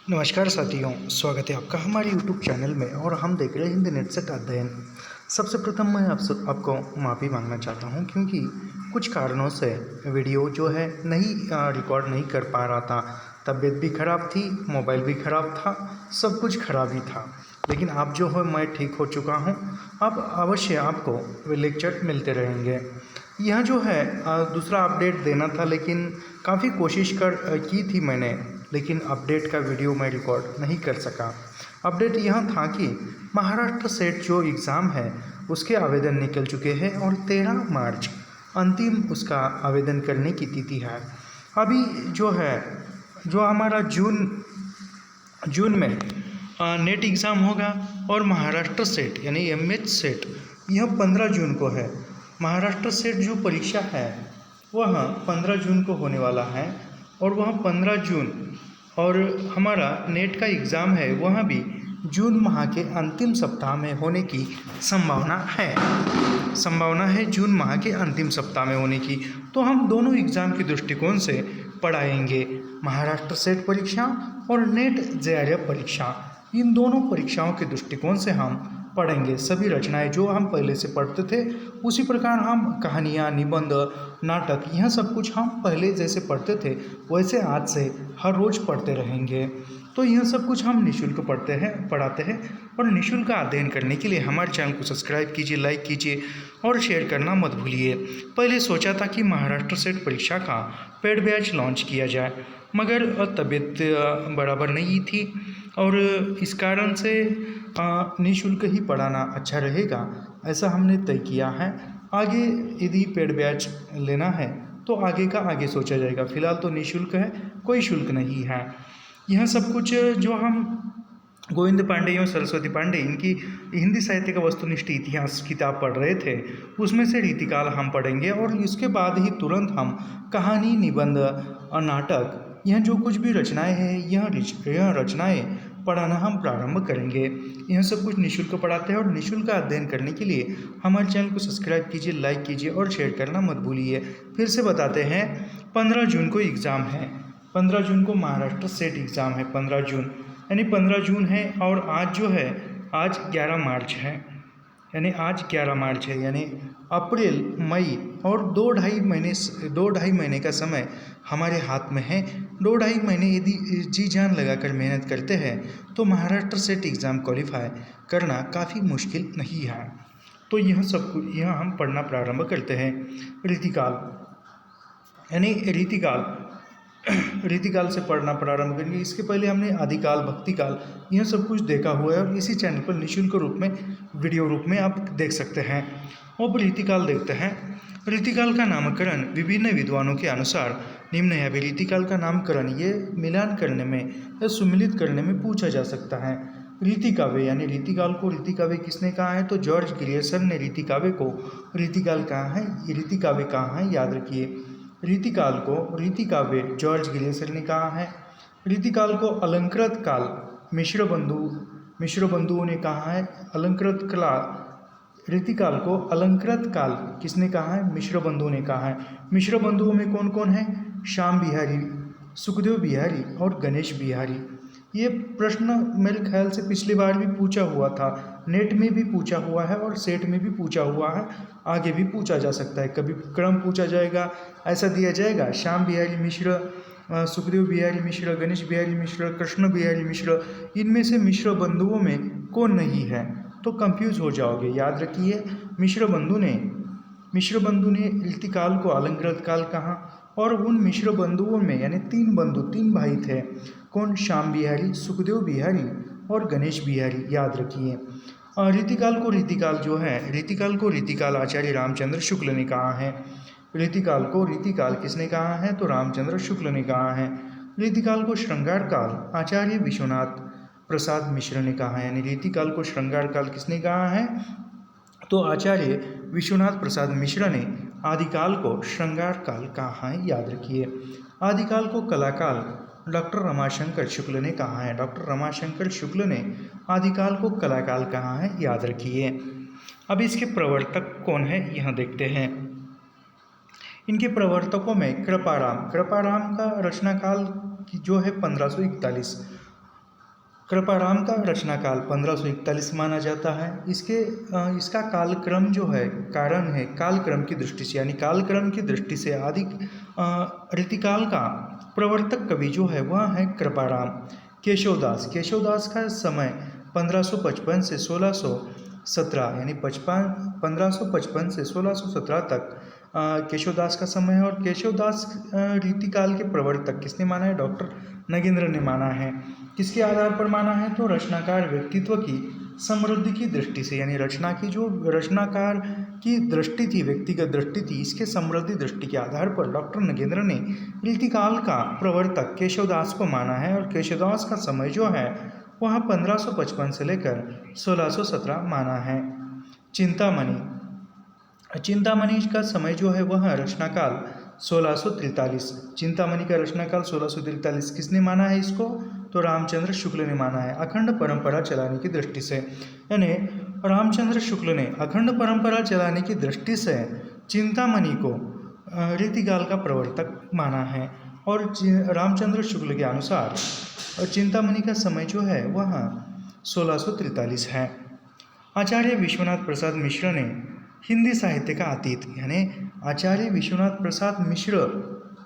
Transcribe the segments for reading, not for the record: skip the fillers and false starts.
नमस्कार साथियों, स्वागत है आपका हमारे YouTube चैनल में और हम देख रहे हैं हिंदी नेट सेट अध्ययन। सबसे प्रथम मैं आपको माफ़ी मांगना चाहता हूं क्योंकि कुछ कारणों से वीडियो जो है नहीं रिकॉर्ड नहीं कर पा रहा था। तबीयत भी ख़राब थी, मोबाइल भी ख़राब था, सब कुछ ख़राब ही था। लेकिन अब जो है मैं ठीक हो चुका हूं। अब अवश्य आपको लेक्चर मिलते रहेंगे। यह जो है दूसरा अपडेट देना था, लेकिन काफ़ी कोशिश की थी मैंने, लेकिन अपडेट का वीडियो मैं रिकॉर्ड नहीं कर सका। अपडेट यह था कि महाराष्ट्र सेट जो एग्ज़ाम है उसके आवेदन निकल चुके हैं और 13 मार्च अंतिम उसका आवेदन करने की तिथि है। अभी जो है जो हमारा जून में नेट एग्ज़ाम होगा और महाराष्ट्र सेट यानी एमएच सेट यह 15 जून को है। महाराष्ट्र सेट जो परीक्षा है वह 15 जून को होने वाला है और वह 15 जून और हमारा नेट का एग्ज़ाम है वह भी जून माह के अंतिम सप्ताह में होने की संभावना है जून माह के अंतिम सप्ताह में होने की। तो हम दोनों एग्ज़ाम के दृष्टिकोण से पढ़ाएंगे, महाराष्ट्र सेट परीक्षा और नेट जेआरएफ परीक्षा। इन दोनों परीक्षाओं के दृष्टिकोण से हम पढ़ेंगे। सभी रचनाएं जो हम पहले से पढ़ते थे उसी प्रकार हम कहानियाँ, निबंध, नाटक, यह सब कुछ हम पहले जैसे पढ़ते थे वैसे आज से हर रोज़ पढ़ते रहेंगे। तो यह सब कुछ हम निःशुल्क पढ़ाते हैं और निःशुल्क अध्ययन करने के लिए हमारे चैनल को सब्सक्राइब कीजिए, लाइक कीजिए और शेयर करना मत भूलिए। पहले सोचा था कि महाराष्ट्र सेट परीक्षा का पेड बैच लॉन्च किया जाए, मगर तबीयत बराबर नहीं थी और इस कारण से निःशुल्क ही पढ़ाना अच्छा रहेगा, ऐसा हमने तय किया है। आगे यदि पेड बैच लेना है तो आगे का आगे सोचा जाएगा। फिलहाल तो निःशुल्क है, कोई शुल्क नहीं है। यह सब कुछ जो हम गोविंद पांडे एवं सरस्वती पांडे इनकी हिंदी साहित्य का वस्तुनिष्ठ इतिहास किताब पढ़ रहे थे, उसमें से रीतिकाल हम पढ़ेंगे और इसके बाद ही तुरंत हम कहानी, निबंध और नाटक, यह जो कुछ भी रचनाएं हैं यह रचनाएं पढ़ाना हम प्रारंभ करेंगे। यह सब कुछ निःशुल्क पढ़ाते हैं और निःशुल्क अध्ययन करने के लिए हमारे चैनल को सब्सक्राइब कीजिए, लाइक कीजिए और शेयर करना मत भूलिए। फिर से बताते हैं, 15 जून को एग्ज़ाम है, 15 जून को महाराष्ट्र सेट एग्ज़ाम है। 15 जून यानी 15 जून है और आज जो है आज 11 मार्च है, यानी अप्रैल, मई और 2-2.5 महीने का समय हमारे हाथ में है। 2-2.5 महीने यदि जी जान लगाकर मेहनत करते हैं तो महाराष्ट्र सेट एग्ज़ाम क्वालिफाई करना काफ़ी मुश्किल नहीं है। तो यह हम पढ़ना प्रारंभ करते हैं। रीतिकाल से पढ़ना प्रारंभ करेंगे। इसके पहले हमने आदिकाल, भक्तिकाल यह सब कुछ देखा हुआ है और इसी चैनल पर निःशुल्क रूप में वीडियो रूप में आप देख सकते हैं। अब रीतिकाल देखते हैं। रीतिकाल का नामकरण विभिन्न विद्वानों के अनुसार निम्न है। अभी रीतिकाल का नामकरण ये मिलान करने में या सुमिलित करने में पूछा जा सकता है। रीतिकाव्य यानी रीतिकाल को रीतिकाव्य किसने कहा है, तो जॉर्ज ग्रियर्सन ने रीतिकाव्य को रीतिकाव्य कहा है, याद रखिए। रीतिकाल को रीतिकाव्य जॉर्ज ग्रियर्सन ने कहा है। रीतिकाल को अलंकृत काल मिश्र बंधुओं ने कहा है। रीतिकाल को अलंकृत काल किसने कहा है, मिश्र बंधुओं ने कहा है। मिश्र बंधुओं में कौन कौन है, श्याम बिहारी, सुखदेव बिहारी और गणेश बिहारी। ये प्रश्न मेरे ख्याल से पिछली बार भी पूछा हुआ था, नेट में भी पूछा हुआ है और सेट में भी पूछा हुआ है, आगे भी पूछा जा सकता है। कभी क्रम पूछा जाएगा, ऐसा दिया जाएगा, श्याम बिहारी मिश्र, सुखदेव बिहारी मिश्र, गणेश बिहारी मिश्र, कृष्ण बिहारी मिश्र, इनमें से मिश्र बंधुओं में कौन नहीं है, तो कंफ्यूज हो जाओगे। याद रखिए, मिश्र बंधु ने रीतिकाल को अलंकृत काल कहा और उन मिश्र बंधुओं में यानी 3 भाई थे, कौन, श्याम बिहारी, सुखदेव बिहारी और गणेश बिहारी, याद रखिए। रीतिकाल को रीतिकाल आचार्य रामचंद्र शुक्ल ने कहा है। रीतिकाल को रीतिकाल किसने कहा है, तो रामचंद्र शुक्ल ने कहा है। रीतिकाल को श्रृंगार काल आचार्य विश्वनाथ प्रसाद मिश्र ने कहा है, यानी रीतिकाल को श्रृंगार काल किसने कहा है, तो आचार्य विश्वनाथ प्रसाद मिश्र ने आदिकाल को श्रृंगार काल कहा है, याद रखिए। आदिकाल को कलाकाल डॉक्टर रमाशंकर शुक्ल ने कहा है। डॉक्टर रमाशंकर शुक्ल ने आदिकाल को कलाकाल कहा है, याद रखिए। अब इसके प्रवर्तक कौन है यह देखते हैं। इनके प्रवर्तकों में कृपाराम का रचना काल जो है 1541, कृपाराम का रचनाकाल 1541 माना जाता है। इसका कालक्रम जो है कारण है कालक्रम की दृष्टि से, यानी कालक्रम की दृष्टि से आदि रीतिकाल का प्रवर्तक कवि जो है वह है कृपाराम। केशवदास का समय 1555 से 1617 यानी 1555 से 1617 तक केशवदास का समय है। और केशवदास रीतिकाल के प्रवर्तक किसने माना है? डॉक्टर नगेंद्र ने माना है। किसके आधार पर माना है? तो रचनाकार व्यक्तित्व की समृद्धि की दृष्टि से, यानी रचनाकार की दृष्टि थी, व्यक्तिगत दृष्टि थी, इसके समृद्धि दृष्टि के आधार पर डॉक्टर नगेंद्र ने रीतिकाल का प्रवर्तक केशवदास को माना है। और केशवदास का समय जो है वह 1555 से लेकर 1617 माना है। चिंतामणि का समय जो है वह रचनाकाल 1643। चिंतामणि का रचनाकाल 1643 किसने माना है इसको? तो रामचंद्र शुक्ल ने माना है, अखंड परंपरा चलाने की दृष्टि से। यानी रामचंद्र शुक्ल ने अखंड परंपरा चलाने की दृष्टि से चिंतामणि को रीतिकाल का प्रवर्तक माना है। और रामचंद्र शुक्ल के अनुसार चिंतामणि का समय जो है वह 1643 है। आचार्य विश्वनाथ प्रसाद मिश्र ने हिंदी साहित्य का अतीत, यानी आचार्य विश्वनाथ प्रसाद मिश्र,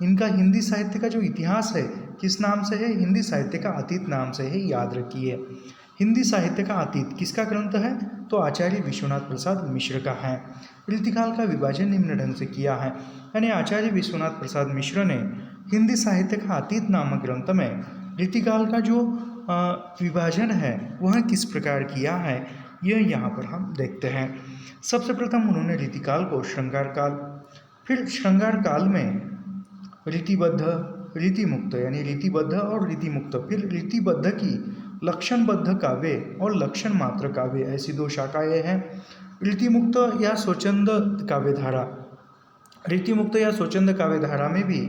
इनका हिंदी साहित्य का जो इतिहास है किस नाम से है? हिंदी साहित्य का अतीत नाम से है, याद रखिए। हिंदी साहित्य का अतीत किसका ग्रंथ है? तो आचार्य विश्वनाथ प्रसाद मिश्र का है। रीतिकाल का विभाजन निम्न ढंग से किया है, यानी आचार्य विश्वनाथ प्रसाद मिश्र ने हिंदी साहित्य का अतीत नामक ग्रंथ में रीतिकाल का जो विभाजन है वह किस प्रकार किया है, यह यहाँ पर हम देखते हैं। सबसे प्रथम उन्होंने रीतिकाल को श्रृंगार काल, फिर श्रृंगार काल में रीतिबद्ध, रीतिमुक्त, यानी रीतिबद्ध और रीतिमुक्त, फिर रीतिबद्ध की लक्षणबद्ध काव्य और लक्षण मात्र काव्य, ऐसी दो शाखाएं हैं। रीतिमुक्त या स्वच्छंद काव्यधारा, रीतिमुक्त या स्वच्छंद काव्यधारा में भी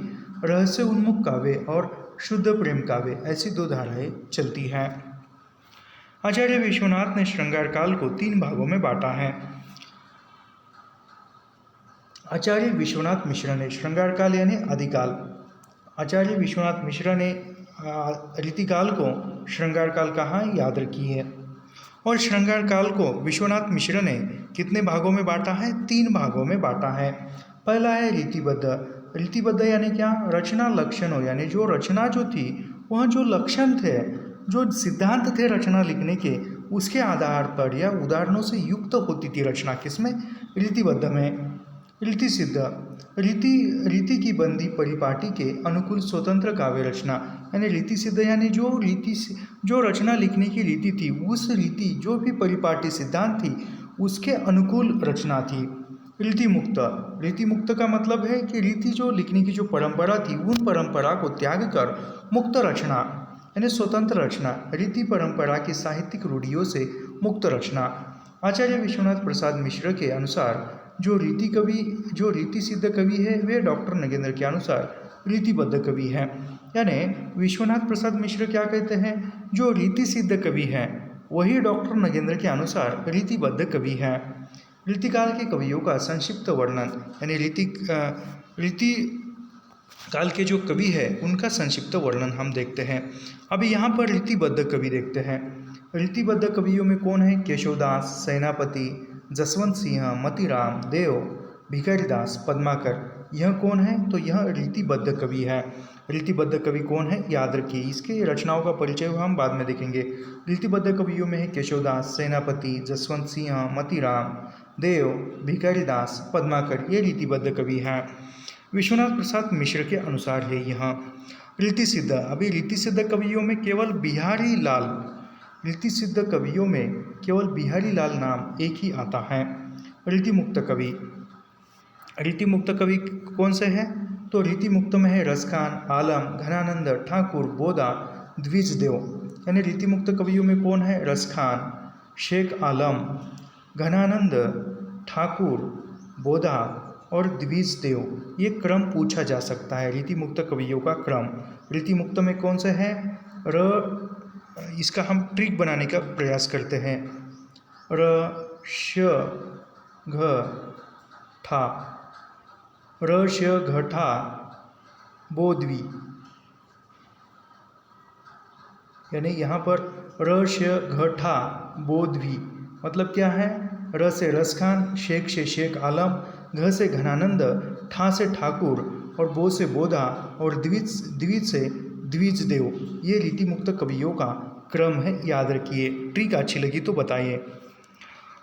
रहस्य उन्मुख काव्य और शुद्ध प्रेम काव्य, ऐसी दो धाराएं चलती हैं। आचार्य विश्वनाथ ने श्रृंगार काल को 3 भागों में बांटा है। आचार्य विश्वनाथ मिश्र ने श्रृंगार काल यानी आदिकाल, आचार्य विश्वनाथ मिश्र ने रीतिकाल को श्रृंगार काल कहा, याद रखिए। और श्रृंगार काल को विश्वनाथ मिश्र ने कितने भागों में बांटा है? 3 भागों में बांटा है। पहला है रीतिबद्ध। रीतिबद्ध यानी क्या? रचना लक्षणों, यानी जो रचना जो थी वह जो लक्षण थे, जो सिद्धांत थे रचना लिखने के, उसके आधार पर या उदाहरणों से युक्त होती थी रचना। किसमें? रीतिबद्ध में। रीति सिद्ध, रीति की बंदी परिपाटी के अनुकूल स्वतंत्र काव्य रचना, यानी रीति सिद्ध यानी जो रचना लिखने की रीति थी, उस रीति जो भी परिपाटी सिद्धांत थी उसके अनुकूल रचना थी। रीतिमुक्त, रीतिमुक्त का मतलब है कि रीति जो लिखने की जो परंपरा थी उन परंपरा को त्याग कर मुक्त रचना, यानी स्वतंत्र रचना, रीति परंपरा की साहित्यिक रूढ़ियों से मुक्त रचना। आचार्य विश्वनाथ प्रसाद मिश्र के अनुसार जो रीति सिद्ध कवि है वे डॉक्टर नगेंद्र के अनुसार रीतिबद्ध कवि है। यानी विश्वनाथ प्रसाद मिश्र क्या कहते हैं? जो रीति सिद्ध कवि है वही डॉक्टर नगेंद्र के अनुसार रीतिबद्ध कवि है। रीतिकाल के कवियों का संक्षिप्त वर्णन, यानी रीति काल के जो कवि है उनका संक्षिप्त वर्णन हम देखते हैं। अभी यहाँ पर रीतिबद्ध कवि देखते हैं। रीतिबद्ध कवियों में कौन है? केशवदास, सेनापति, जसवंत सिंह, मतीराम, देव, भिखारीदास, पद्माकर, यह कौन है? तो यह रीतिबद्ध कवि है। रीतिबद्ध कवि कौन है? याद रखिए। इसके रचनाओं का परिचय हम बाद में देखेंगे। रीतिबद्ध कवियों में है केशवदास, सेनापति, जसवंत सिंह, मतीराम, देव, भिखारीदास, पद्माकर, ये रीतिबद्ध कवि हैं। विश्वनाथ प्रसाद मिश्र के अनुसार है यह रीति सिद्ध। अभी रीति सिद्ध कवियों में केवल बिहारी लाल, रीति सिद्ध कवियों में केवल बिहारी लाल नाम एक ही आता है। रीतिमुक्त कवि, रीतिमुक्त कवि कौन से हैं? तो रीतिमुक्त में है रसखान, आलम, घनानंद, ठाकुर, बोदा, द्विजदेव। यानी रीतिमुक्त कवियों में कौन है? रसखान, शेख आलम, घनानंद, ठाकुर, बोधा और द्विजदेव। ये क्रम पूछा जा सकता है, रीतिमुक्त कवियों का क्रम। रीतिमुक्त में कौन से हैं? इसका हम ट्रिक बनाने का प्रयास करते हैं। र श घ ठा, र श घ ठा बोधवी, यानी यहाँ पर र श घ ठा बोधवी, मतलब क्या है? र से रसखान, शेख से शेख आलम, घ से घनानंद, ठा से ठाकुर और बो से बोधा और द्विज से द्विज देव। ये रीति मुक्त कवियों का क्रम है, याद रखिए। ट्रिक अच्छी लगी तो बताइए।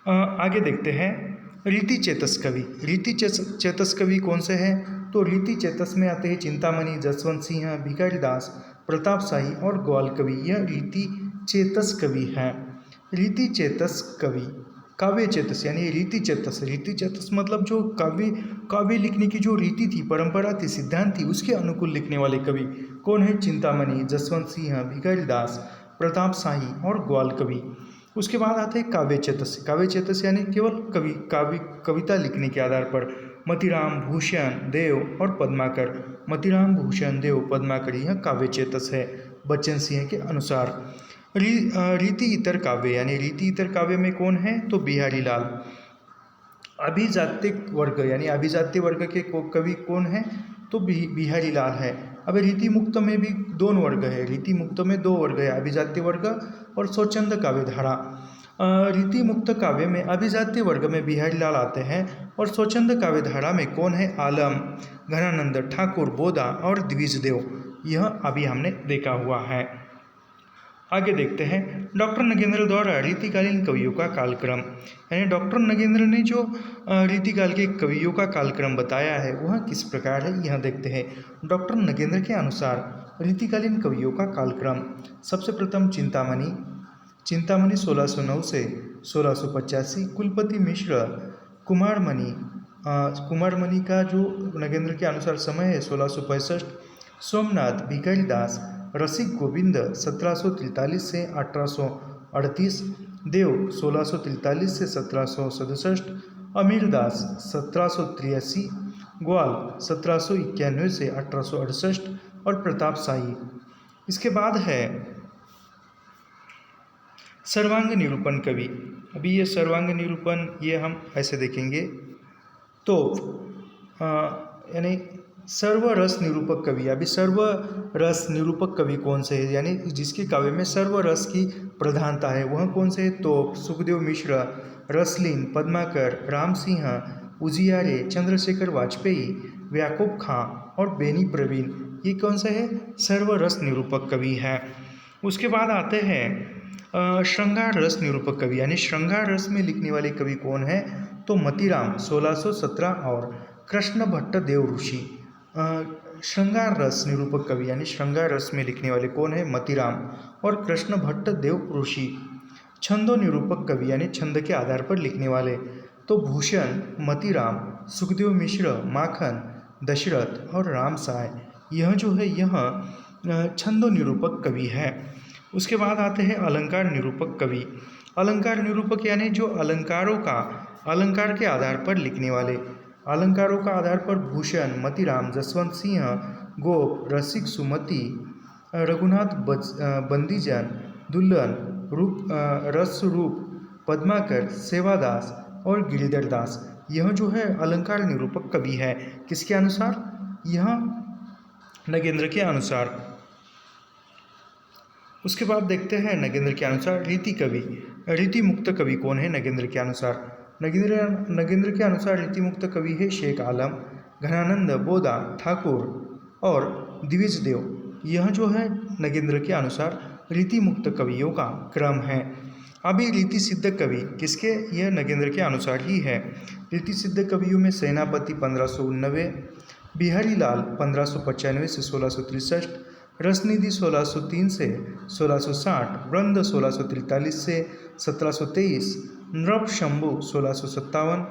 आगे देखते हैं रीति चेतस कवि। रीति चेतस कवि कौन से हैं? तो रीति चेतस में आते हैं चिंतामणि, जसवंत सिंह, भिखारी दास, प्रताप शाही और ग्वाल कवि। यह रीति चेतस कवि हैं। रीति चेतस कवि काव्य चेतस यानी रीति चेतस। रीति चेतस मतलब जो काव्य लिखने की जो रीति थी, परंपरा थी, सिद्धांत थी, उसके अनुकूल लिखने वाले कवि कौन है? चिंतामणि, जसवंत सिंह, भिखारी दास, प्रताप शाही और ग्वाल कवि। उसके बाद आते हैं काव्य चेतस। काव्य चेतस यानी केवल कविता लिखने के आधार पर मतिराम, भूषण देव और पद्माकर। मतिराम, भूषण देव, पद्माकर, यह काव्य चेतस है बच्चन सिंह के अनुसार। रीति इतर काव्य यानी रीति इतर काव्य में कौन है? तो बिहारी लाल। अभिजात्य वर्ग यानी अभिजात्य वर्ग के कवि कौन है? तो बिहारी लाल है। अब रीति मुक्त में भी दो वर्ग है। रीति मुक्त में दो वर्ग है, अभिजात्य वर्ग और स्वच्छंद काव्य धारा। रीति मुक्त काव्य में अभिजात्य वर्ग में बिहारी लाल आते हैं और स्वच्छंद काव्य धारा में कौन है? आलम, घनानंद, ठाकुर, बोधा और द्विज देव। यह अभी हमने देखा हुआ है। आगे देखते हैं डॉक्टर नगेंद्र द्वारा रीतिकालीन कवियों का कालक्रम। यानी डॉक्टर नगेंद्र ने जो रीतिकाल के कवियों का कालक्रम बताया है वह किस प्रकार है, यह देखते हैं। डॉक्टर नगेंद्र के अनुसार रीतिकालीन कवियों का कालक्रम, सबसे प्रथम चिंतामणि। 1609 से 1685। कुलपति मिश्र। कुमारमणि का जो नगेंद्र के अनुसार समय है 1665। सोमनाथ, भिखारी दास, रसिक गोविंद 1743 से 1838। देव 1643 से 1767। अमीरदास 1783। ग्वाल 1791 से 1868 और प्रताप शाही। इसके बाद है सर्वांग निरूपण कवि। अभी ये सर्वांग निरूपण ये हम ऐसे देखेंगे तो यानी सर्वरस निरूपक कवि। अभी सर्वरस निरूपक कवि कौन से है, यानी जिसके काव्य में सर्वरस की प्रधानता है वह कौन से है? तो सुखदेव मिश्र, रसलीन, पद्माकर, राम सिंह, उजियारे, चंद्रशेखर वाजपेयी, याकूब खां और बेनी प्रवीण। ये कौन से है? सर्वरस निरूपक कवि है। उसके बाद आते हैं श्रृंगार रस निरूपक कवि। यानी श्रृंगार रस में लिखने वाले कवि कौन है? तो मतिराम 1617 और कृष्ण भट्ट देव ऋषि। श्रृंगार रस निरूपक कवि यानी श्रृंगार रस में लिखने वाले कौन है? मतिराम और कृष्ण भट्ट देव ऋषि। छंदो निरूपक कवि यानी छंद के आधार पर लिखने वाले तो भूषण, मतिराम, सुखदेव मिश्र, माखन, दशरथ और राम साय। यह जो है यह छंदो निरूपक कवि है। उसके बाद आते हैं अलंकार निरूपक कवि। अलंकार निरूपक यानी जो अलंकार के आधार पर लिखने वाले। अलंकारों का आधार पर भूषण, मतिराम, जसवंत सिंह, गोप, रसिक, सुमति, रघुनाथ बंदीजन, दुल्हन, रसरूप, पद्माकर, सेवादास और गिरिधर दास। यह जो है अलंकार निरूपक कवि है। किसके अनुसार? यह नगेंद्र के अनुसार। उसके बाद देखते हैं नगेंद्र के अनुसार रीति कवि। रीति मुक्त कवि कौन है नगेंद्र के अनुसार? नगेंद्र के अनुसार रीति मुक्त कवि है शेख आलम, घनानंद, बोधा, ठाकुर और द्विज देव। यह जो है नगेंद्र के अनुसार रीति मुक्त कवियों का क्रम है। अभी रीति सिद्ध कवि किसके? यह नगेंद्र के अनुसार ही है। रीति सिद्ध कवियों में सेनापति 1589, बिहारी लाल 1595 से 1663, रसनिधि 1603 से 1660, वृंद 1643 से 1723, नृप शंभु 1657,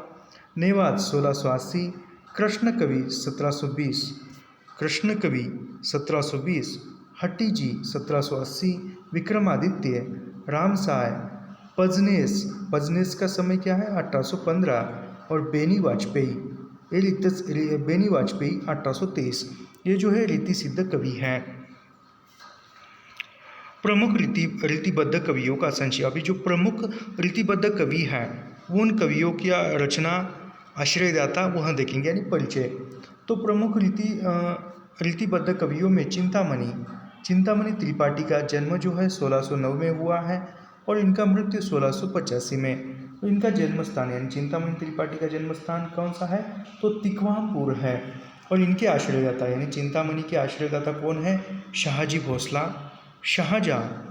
नेवाद 1680, कृष्ण कवि 1720, हट्टी जी 1780, विक्रमादित्य, रामसाय, पजनेस का समय क्या है? 1815 और बेनी वाजपेयी 1823। ये जो है रीति सिद्ध कवि हैं। प्रमुख रीतिबद्ध कवियों का संचय। अभी जो प्रमुख रीतिबद्ध कवि हैं उन कवियों की रचना आश्रयदाता वह देखेंगे यानी परिचय। तो प्रमुख रीतिबद्ध कवियों में चिंतामणि, चिंतामणि त्रिपाठी का जन्म जो है 1609 में हुआ है और इनका मृत्यु 1685 में। तो इनका जन्म स्थान यानी चिंतामणि त्रिपाठी का जन्म स्थान कौन सा है, तो तिकवानपुर है। और इनके आश्रयदाता यानी चिंतामणि के आश्रयदाता कौन है, शाहजी भोसला, शाहजहाँ।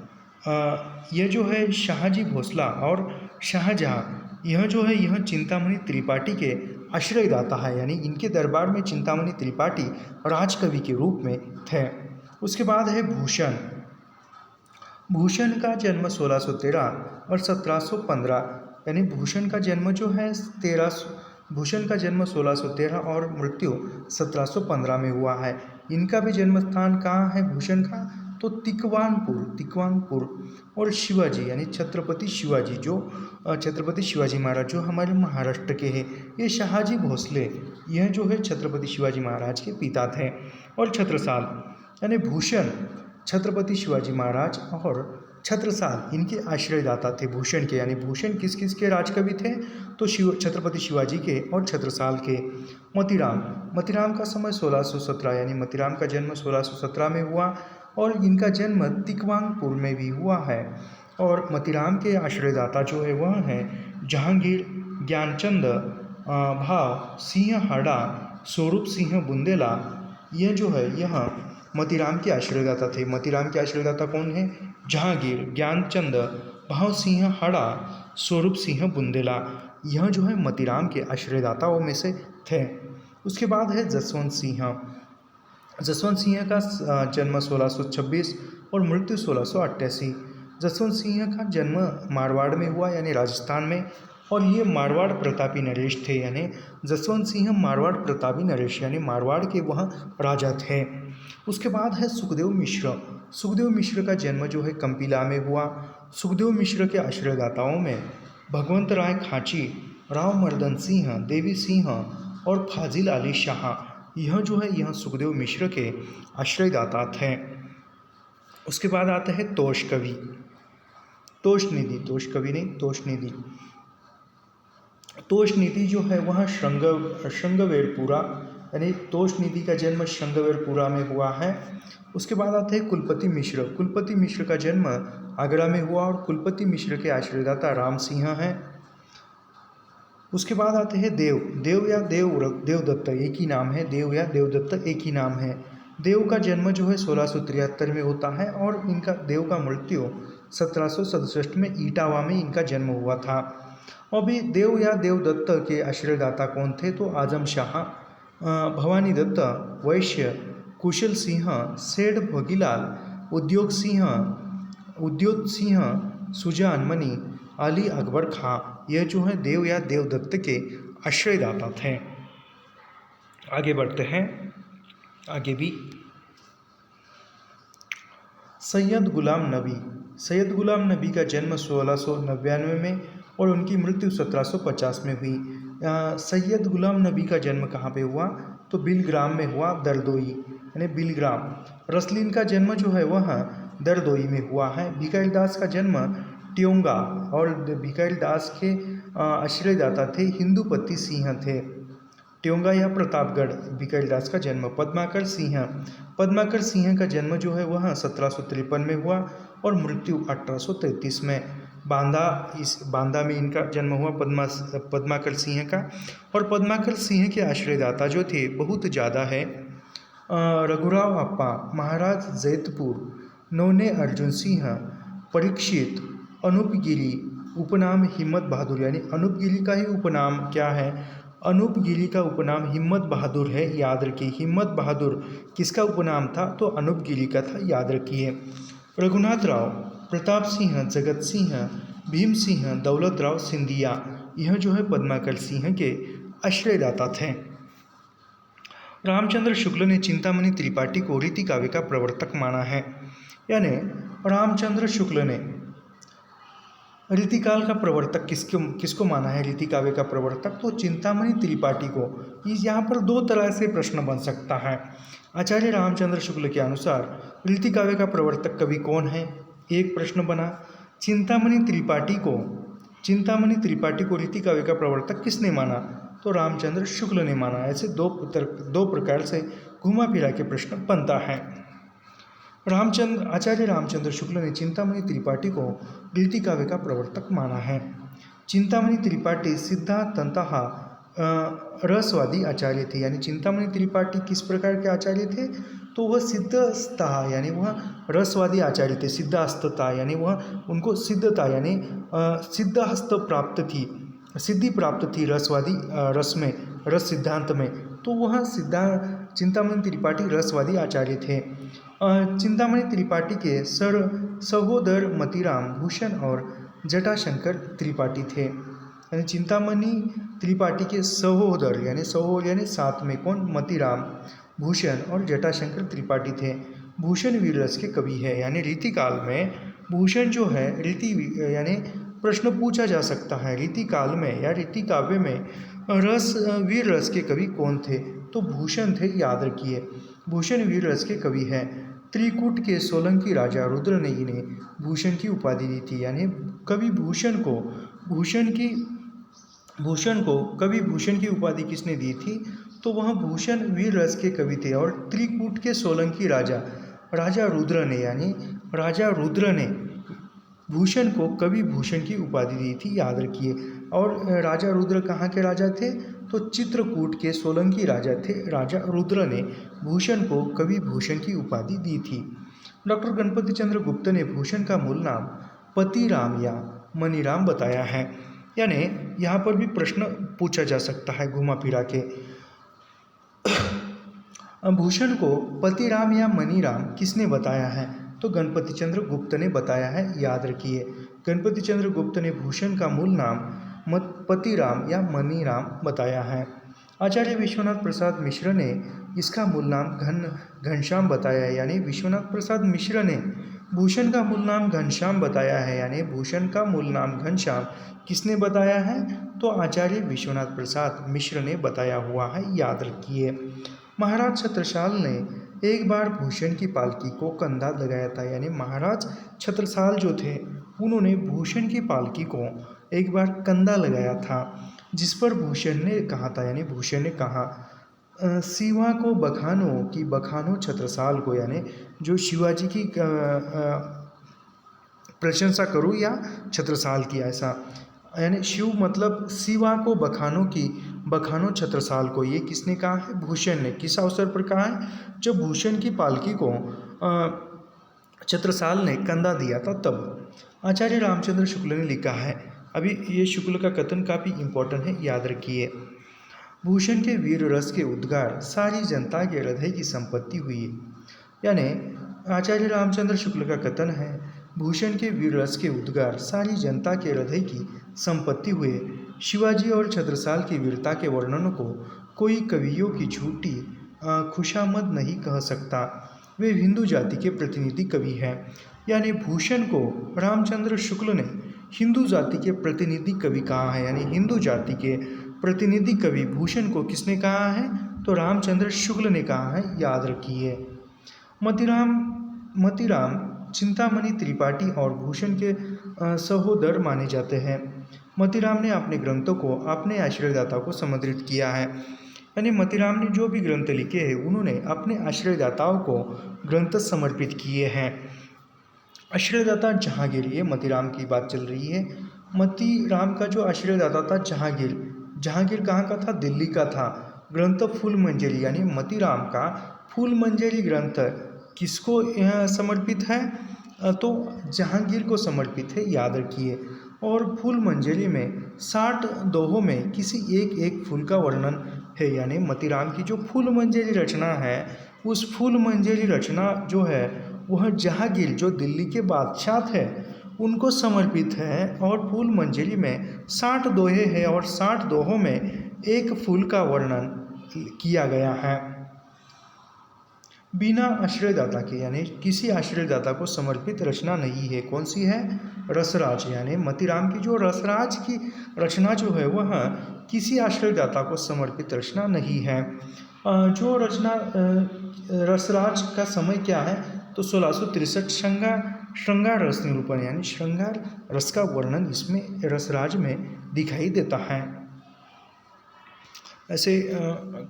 यह जो है शाहजी भोसला और शाहजहाँ, यह जो है यह चिंतामणि त्रिपाठी के आश्रयदाता है, यानी इनके दरबार में चिंतामणि त्रिपाठी राजकवि के रूप में थे। उसके बाद है भूषण। भूषण का जन्म 1613 और 1715, यानी भूषण का जन्म जो है भूषण का जन्म 1613 और मृत्यु 1715 में हुआ है। इनका भी जन्म स्थान कहाँ है भूषण का, तो तिकवानपुर। और शिवाजी यानी छत्रपति शिवाजी, जो छत्रपति शिवाजी महाराज जो हमारे महाराष्ट्र के हैं, ये शाहजी भोसले, यह जो है छत्रपति शिवाजी महाराज के पिता थे। और छत्रसाल यानी भूषण छत्रपति शिवाजी महाराज और छत्रसाल इनके आश्रयदाता थे भूषण के, यानी भूषण किस किस के राजकवि थे, तो छत्रपति शिवाजी के और छत्रसाल के। मतीराम का समय 1617, यानी मतीराम का जन्म 1617 में हुआ और इनका जन्म तिकवानपुर में भी हुआ है। और मतीराम के आश्रयदाता जो है वह हैं जहांगीर, ज्ञानचंद, भाव सिंह हाड़ा, स्वरूप सिंह बुंदेला। यह जो है यह मतीराम के आश्रयदाता थे। मतीराम के आश्रयदाता कौन है, जहांगीर, ज्ञानचंद, भाव सिंह हाड़ा, स्वरूप सिंह बुंदेला। यह जो है मतीराम के आश्रयदाताओं में से थे। उसके बाद है जसवंत सिंह। जसवंत सिंह का जन्म 1626 और मृत्यु 1688। जसवंत सिंह का जन्म मारवाड़ में हुआ, यानी राजस्थान में, और ये मारवाड़ प्रतापी नरेश थे, यानी जसवंत सिंह मारवाड़ प्रतापी नरेश, यानी मारवाड़ के वह राजा थे। उसके बाद है सुखदेव मिश्र। सुखदेव मिश्र का जन्म जो है कंपिला में हुआ। सुखदेव मिश्र के आश्रयदाताओं में भगवंत राय खांची, राव मर्दन सिंह, देवी सिंह और फाजिल अली शाह, यह जो है यह सुखदेव मिश्र के आश्रयदाता थे। उसके बाद आता है तोषकवि, तोषनिधि जो है वह श्रृंगवेरपुरा, यानी तोषनिधि का जन्म श्रृंगवेरपुरा में हुआ है। उसके बाद आते हैं कुलपति मिश्र। कुलपति मिश्र का जन्म आगरा में हुआ और कुलपति मिश्र के आश्रयदाता राम सिंह हैं। उसके बाद आते हैं देव या देवदत्त, एक ही नाम है, देव या देवदत्त एक ही नाम है। देव का जन्म जो है 1673 में होता है और इनका देव का मृत्यु 1767 में इटावा में इनका जन्म हुआ था। अभी देव या देवदत्त के आश्रयदाता कौन थे, तो आजम शाह, भवानी दत्त, वैश्य, कुशल सिंह, सेठ भगीलाल, उद्योग सिंह, सुजान मणि, अली अकबर खां, यह जो है देव या देवदत्त के आश्रयदाता थे। आगे बढ़ते हैं, आगे भी सैयद गुलाम नबी का जन्म 1699 में और उनकी मृत्यु 1750 में हुई। सैयद गुलाम नबी का जन्म कहाँ पे हुआ, तो बिलग्राम में हुआ, दरदोई यानी बिलग्राम। रसलीन का जन्म जो है वह दरदोई में हुआ है। भिखाइल दास का जन्म ट्योंगा और भिखाइल दास के आश्रयदाता थे हिंदूपति सिंह थे। ट्योंगा या प्रतापगढ़, भिखाइल दास का जन्म। पद्माकर सिंह का जन्म जो है वह 1753 में हुआ और मृत्यु 1833 में। बांदा में इनका जन्म हुआ पद्माकर सिंह का। और पद्माकर सिंह के आश्रयदाता जो थे बहुत ज़्यादा है। रघुराव अप्पा, महाराज जैतपुर, नौने अर्जुन सिंह, परीक्षित, अनूप गिरी, उपनाम हिम्मत बहादुर, यानी अनूप गिरी का ही उपनाम क्या है, अनूप गिरी का उपनाम हिम्मत बहादुर है, याद रखिए। हिम्मत बहादुर किसका उपनाम था, तो अनूप गिरी का था, याद रखिए। रघुनाथ राव, प्रताप सिंह, जगत सिंह, भीम सिंह, दौलत राव सिंधिया, यह जो है पद्माकर सिंह के आश्रयदाता थे। रामचंद्र शुक्ल ने चिंतामणि त्रिपाठी को रीति काव्य का प्रवर्तक माना है, यानी रामचंद्र शुक्ल ने रीतिकाल का प्रवर्तक किसको माना है, रीति काव्य का प्रवर्तक, तो चिंतामणि त्रिपाठी को। यहाँ पर दो तरह से प्रश्न बन सकता है। आचार्य रामचंद्र शुक्ल के अनुसार रीति काव्य का प्रवर्तक कवि कौन है, एक प्रश्न बना। चिंतामणि त्रिपाठी को रीति काव्य का प्रवर्तक किसने माना, तो रामचंद्र शुक्ल ने माना। ऐसे दो प्रकार से घुमा फिरा के प्रश्न बनता है। आचार्य रामचंद्र शुक्ल ने चिंतामणि त्रिपाठी को रीति काव्य का प्रवर्तक माना है। चिंतामणि त्रिपाठी सिद्धांततः रसवादी आचार्य थे, यानी चिंतामणि त्रिपाठी किस प्रकार के आचार्य थे, तो वह सिद्धता यानी वह रसवादी आचार्य थे। सिद्धास्तता यानी वह उनको सिद्धता यानी सिद्धहस्त प्राप्त थी, सिद्धि प्राप्त थी रसवादी रस में, रस सिद्धांत में, तो वह चिंतामणि त्रिपाठी रसवादी आचार्य थे। चिंतामणि त्रिपाठी के सहोदर मतिराम भूषण और जटाशंकर त्रिपाठी थे। यानी चिंतामणि त्रिपाठी के सहोदर यानी साथ में कौन, मतिराम, भूषण और जटाशंकर त्रिपाठी थे। भूषण वीर रस के कवि है, यानी रीतिकाल में भूषण जो है रीति यानी प्रश्न पूछा जा सकता है रीति काल में या रीति काव्य में वीर रस के कवि कौन थे, तो भूषण थे, याद रखिए। भूषण वीर रस के कवि है। त्रिकूट के सोलंकी राजा रुद्र ने इन्हें भूषण की उपाधि दी थी, यानी कवि भूषण को कवि भूषण की उपाधि किसने दी थी, तो वह भूषण वीर रस के कवि थे। और त्रिकूट के सोलंकी राजा रुद्र ने, यानी राजा रुद्र ने भूषण को कवि भूषण की उपाधि दी थी, याद रखिए। और राजा रुद्र कहाँ के राजा थे, तो चित्रकूट के सोलंकी राजा थे। राजा रुद्र ने भूषण को कवि भूषण की उपाधि दी थी। डॉक्टर गणपति चंद्र गुप्त ने भूषण का मूल नाम पतिराम या मनीराम बताया है, यानी यहाँ पर भी प्रश्न पूछा जा सकता है घुमा फिरा के। भूषण को पतिराम या मनीराम किसने बताया है, तो गणपति चंद्र गुप्त ने बताया है, याद रखिए। गणपति चंद्र गुप्त ने भूषण का मूल नाम पतिराम या मनीराम बताया है। आचार्य विश्वनाथ प्रसाद मिश्र ने इसका मूल नाम घनश्याम बताया है, यानी विश्वनाथ प्रसाद मिश्र ने भूषण का मूल नाम घनश्याम बताया है, यानी भूषण का मूल नाम घनश्याम किसने बताया है, तो आचार्य विश्वनाथ प्रसाद मिश्र ने बताया हुआ है, याद रखिए। महाराज छत्रसाल ने एक बार भूषण की पालकी को कंधा लगाया था, यानी महाराज छत्रसाल जो थे उन्होंने भूषण की पालकी को एक बार कंधा लगाया था, जिस पर भूषण ने कहा था, यानी भूषण ने कहा शिवा को बखानो छत्रसाल को, यानी जो शिवाजी की प्रशंसा करूँ या छत्रसाल की, ऐसा, यानी शिव मतलब शिवा को बखानो छत्रसाल को, ये किसने कहा है, भूषण ने। किस अवसर पर कहा है, जब भूषण की पालकी को छत्रसाल ने कंधा दिया था तब। आचार्य रामचंद्र शुक्ल ने लिखा है, अभी ये शुक्ल का कथन काफ़ी इम्पोर्टेंट है, याद रखिए। भूषण के वीर रस के उद्गार सारी जनता के हृदय की संपत्ति हुई, यानी आचार्य रामचंद्र शुक्ल का कथन है, भूषण के वीर रस के उद्गार सारी जनता के हृदय की संपत्ति हुए। शिवाजी और छत्रसाल की वीरता के वर्णन को कोई कवियों की झूठी खुशामद नहीं कह सकता। वे हिंदू जाति के प्रतिनिधि कवि हैं, यानी भूषण को रामचंद्र शुक्ल ने हिंदू जाति के प्रतिनिधि कवि कहा है, यानी हिंदू जाति के प्रतिनिधि कवि भूषण को किसने कहा है, तो रामचंद्र शुक्ल ने कहा है, याद रखिए। मतिराम चिंतामणि त्रिपाठी और भूषण के सहोदर माने जाते हैं। मतिराम ने अपने ग्रंथों को अपने आश्रयदाता को समर्पित किया है, यानी मतिराम ने जो भी ग्रंथ लिखे हैं उन्होंने अपने आश्रयदाताओं को ग्रंथ समर्पित किए हैं। आश्रयदाता जहांगीर, ये मतिराम की बात चल रही है। मतिराम का जो आश्रयदाता था जहांगीर कहाँ का था, दिल्ली का था। ग्रंथ फूल मंजरी, यानी मतिराम का फूल मंजरी ग्रंथ किसको समर्पित है, तो जहांगीर को समर्पित है, याद रखिए। और फूल मंजरी में 60 दोहों में किसी एक फूल का वर्णन है, यानी मतिराम की जो फूल मंजरी रचना है उस फूल मंजरी रचना जो है वह जहांगीर जो दिल्ली के बादशाह थे उनको समर्पित है। और फूल मंजरी में 60 दोहे हैं और 60 दोहों में एक फूल का वर्णन किया गया है। बिना आश्रयदाता के, यानी किसी आश्रयदाता को समर्पित रचना नहीं है, कौन सी है, रसराज, यानी मतिराम की जो रसराज की रचना जो है वह किसी आश्रयदाता को समर्पित रचना नहीं है। जो रचना रसराज का समय क्या है, तो 1663 श्रृंगार रस निरूपण, यानी श्रृंगार रस का वर्णन इसमें रसराज में दिखाई देता है। ऐसे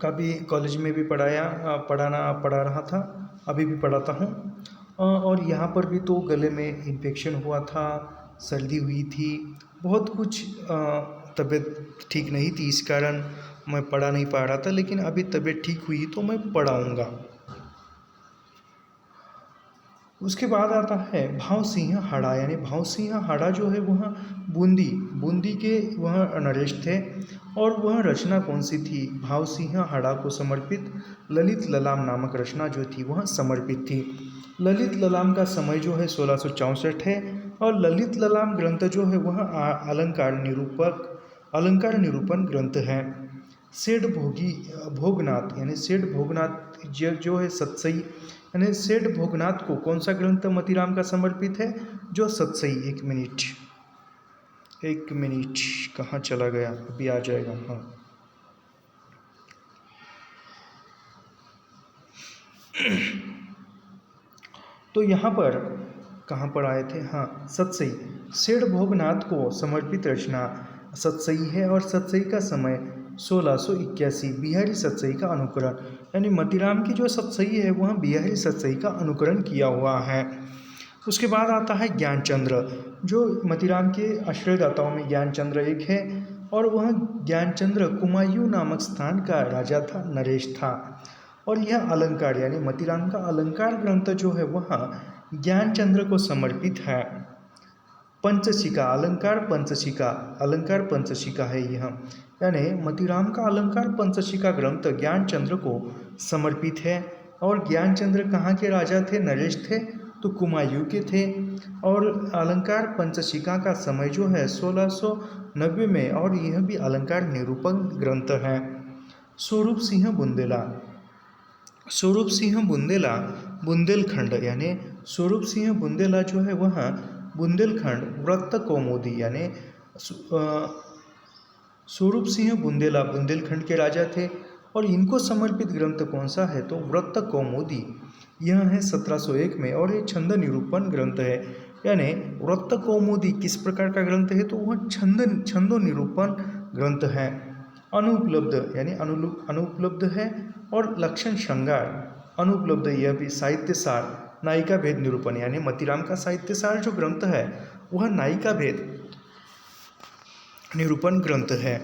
कभी कॉलेज में भी पढ़ा रहा था, अभी भी पढ़ाता हूँ। और यहाँ पर भी तो गले में इन्फेक्शन हुआ था, सर्दी हुई थी, बहुत कुछ तबीयत ठीक नहीं थी, इस कारण मैं पढ़ा नहीं पा रहा था, लेकिन अभी तबीयत ठीक हुई तो मैं पढ़ाऊँगा। उसके बाद आता है भाव सिंह हाड़ा, यानी भाव सिंह हाड़ा जो है वह बूंदी के वह नरेश थे, और वह रचना कौन सी थी? भाव सिंह हाड़ा को समर्पित ललित ललाम नामक रचना जो थी वह समर्पित थी। ललित ललाम का समय जो है 1664 है, और ललित ललाम ग्रंथ जो है वह अलंकार निरूपण ग्रंथ है। सेठ भोगनाथ यानी सेठ भोगनाथ जो है सतसई, यानी सेठ भोगनाथ को कौन सा ग्रंथ मतीराम का समर्पित है? जो सतसई। एक मिनट कहाँ चला गया, अभी आ जाएगा। हाँ, तो यहाँ पर कहाँ पर आए थे? हाँ, सतसई। सेठ भोगनाथ को समर्पित रचना सतसई है, और सतसई का समय 1681। बिहारी सतसई का अनुकरण, यानी मतीराम की जो सतसई है वह बिहारी सतसई का अनुकरण किया हुआ है। उसके बाद आता है ज्ञानचंद्र, जो मतीराम के आश्रयदाताओं में ज्ञानचंद्र एक है, और वह ज्ञानचंद्र कुमायूं नामक स्थान का राजा था, नरेश था। और यह अलंकार यानी मतीराम का अलंकार ग्रंथ जो है वह ज्ञानचंद्र को समर्पित है। पंचशिका, अलंकार पंचशिका है यह, यानी मतीराम का अलंकार पंचशिका ग्रंथ ज्ञानचंद्र को समर्पित है। और ज्ञानचंद्र कहाँ के राजा थे? नरेश थे, तो कुमायूं के थे। और अलंकार पंचशिका का समय जो है 1690 में, और यह भी अलंकार निरूपण ग्रंथ है। स्वरूप सिंह बुंदेला बुंदेलखंड, यानी स्वरूप सिंह बुंदेला जो है वह बुंदेलखंड व्रत कौमुदी, यानी स्वरूप सिंह बुंदेला बुंदेलखंड के राजा थे, और इनको समर्पित ग्रंथ कौन सा है? तो व्रत कौमुदी। यह है 1701 में, और ये छंद निरूपण ग्रंथ है। यानी व्रत कौमुदी किस प्रकार का ग्रंथ है? तो वह छंदो निरूपण ग्रंथ है। अनुपलब्ध यानी अनुपलब्ध है, और लक्षण श्रृंगार अनुपलब्ध, यह भी साहित्य सार नायिका भेद निरूपण, यानी मतीराम का साहित्य सार जो ग्रंथ है वह नायिका भेद निरूपण ग्रंथ है।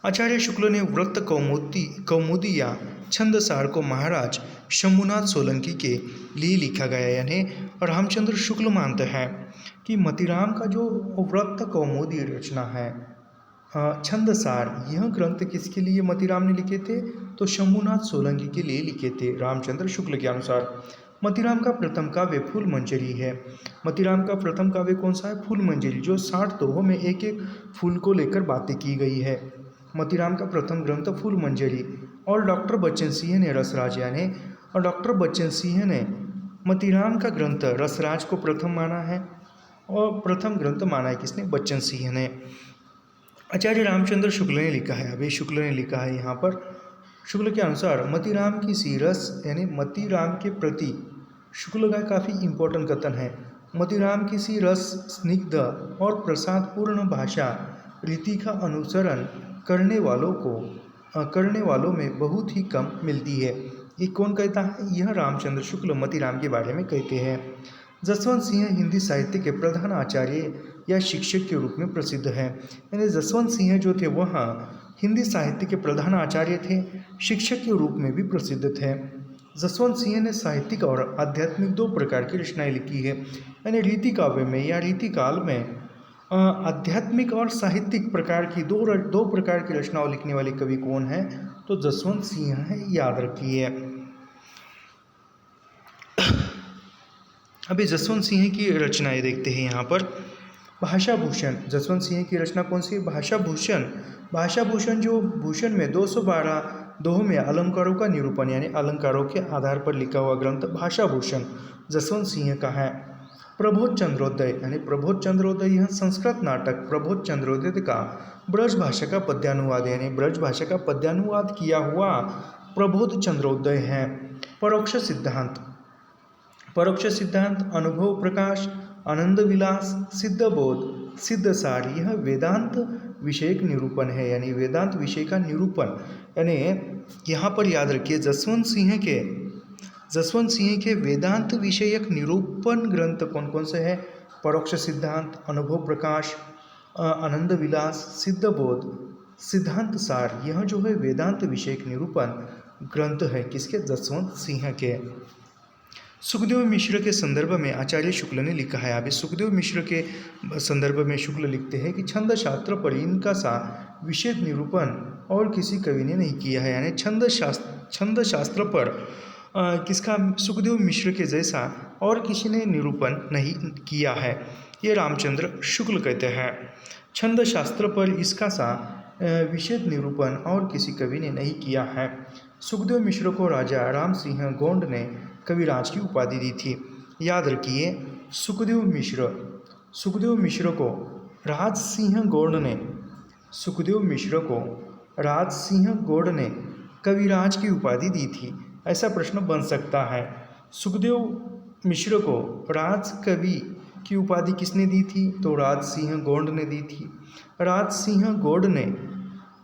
आचार्य शुक्ल ने व्रत कौमुदी या छंदसार को महाराज शंभुनाथ सोलंकी के लिए लिखा गया, यानी रामचंद्र शुक्ल मानते हैं कि मतीराम का जो व्रत कौमुदी रचना है छंदसार, यह ग्रंथ किसके लिए मतीराम ने लिखे थे? तो शंभुनाथ सोलंकी के लिए लिखे थे रामचंद्र शुक्ल के अनुसार। मतीराम का प्रथम काव्य फूल मंजरी है। मतीराम का प्रथम काव्य कौन सा है? फूल मंजरी, जो 60 दोहों में एक एक फूल को लेकर बातें की गई है। मतीराम का प्रथम ग्रंथ फूल मंजरी। और डॉक्टर बच्चन सिंह ने रसराज, यानी और डॉक्टर बच्चन सिंह ने मतीराम का ग्रंथ रसराज को प्रथम माना है, और प्रथम ग्रंथ माना है किसने? बच्चन सिंह ने। आचार्य रामचंद्र शुक्ल ने लिखा है, अभी शुक्ल ने लिखा है यहाँ पर, शुक्ल के अनुसार मतीराम की सी रस, यानी मतीराम के प्रति शुक्ल का काफ़ी इंपॉर्टेंट कथन है। मतीराम की सी रस स्निग्ध और प्रसादपूर्ण भाषा रीति का अनुसरण करने वालों में बहुत ही कम मिलती है। ये कौन कहता है? यह रामचंद्र शुक्ल मतीराम के बारे में कहते हैं। जसवंत सिंह हिंदी साहित्य के प्रधान आचार्य या शिक्षक के रूप में प्रसिद्ध हैं, यानी जसवंत सिंह जो थे वह हिंदी साहित्य के प्रधान आचार्य थे, शिक्षक के रूप में भी प्रसिद्ध थे। जसवंत सिंह ने साहित्यिक और आध्यात्मिक दो प्रकार की रचनाएं लिखी है, यानी रीति काव्य में या रीति काल में आध्यात्मिक और साहित्यिक प्रकार की दो प्रकार की रचनाओं लिखने वाले कवि कौन है? तो जसवंत सिंह है, याद रखिए। अभी जसवंत सिंह की रचनाएं देखते हैं यहाँ पर। भाषा भूषण, जसवंत सिंह की रचना कौन सी? भाषा भूषण जो भूषण में 212 दोहों में अलंकारों का निरूपण, यानी अलंकारों के आधार पर लिखा हुआ ग्रंथ भाषा भूषण जसवंत सिंह का है। प्रबोध चंद्रोदय, यानी प्रबोध चंद्रोदय यह संस्कृत नाटक प्रबोध चंद्रोदय का ब्रज भाषा का पद्यानुवाद, यानी ब्रज भाषा का पद्यानुवाद किया हुआ प्रबोध चंद्रोदय है। परोक्ष सिद्धांत, अनुभव प्रकाश, आनंद विलास, सिद्धबोध, सिद्धसार, यह वेदांत विषयक निरूपण है, यानी वेदांत विषय का निरूपण। यानी यहाँ पर याद रखिए जसवंत सिंह के जसवंत सिंह के वेदांत विषयक निरूपण ग्रंथ कौन कौन से हैं? परोक्ष सिद्धांत, अनुभव प्रकाश, आनंद विलास, सिद्धबोध, सिद्धांत सार। यह जो है वेदांत विषयक निरूपण ग्रंथ है किसके? जसवंत सिंह के। सुखदेव मिश्र के संदर्भ में आचार्य शुक्ल ने लिखा है। अभी सुखदेव मिश्र के संदर्भ में शुक्ल लिखते हैं कि छंद शास्त्र पर इनका सा विशेष निरूपण और किसी कवि ने नहीं किया है। यानी छंद शास्त्र पर किसका? सुखदेव मिश्र के जैसा और किसी ने निरूपण नहीं किया है, ये रामचंद्र शुक्ल कहते हैं। छंद शास्त्र पर इसका सा विशेष निरूपण और किसी कवि ने नहीं किया है। सुखदेव मिश्र को राजा राम सिंह गोंड ने कविराज की उपाधि दी थी। याद रखिए, सुखदेव मिश्र को राज सिंह गौड़ ने कविराज की उपाधि दी थी। ऐसा प्रश्न बन सकता है। सुखदेव मिश्र को राज कवि की उपाधि किसने दी थी? तो राज सिंह गौड़ ने दी थी। राज सिंह गौड़ ने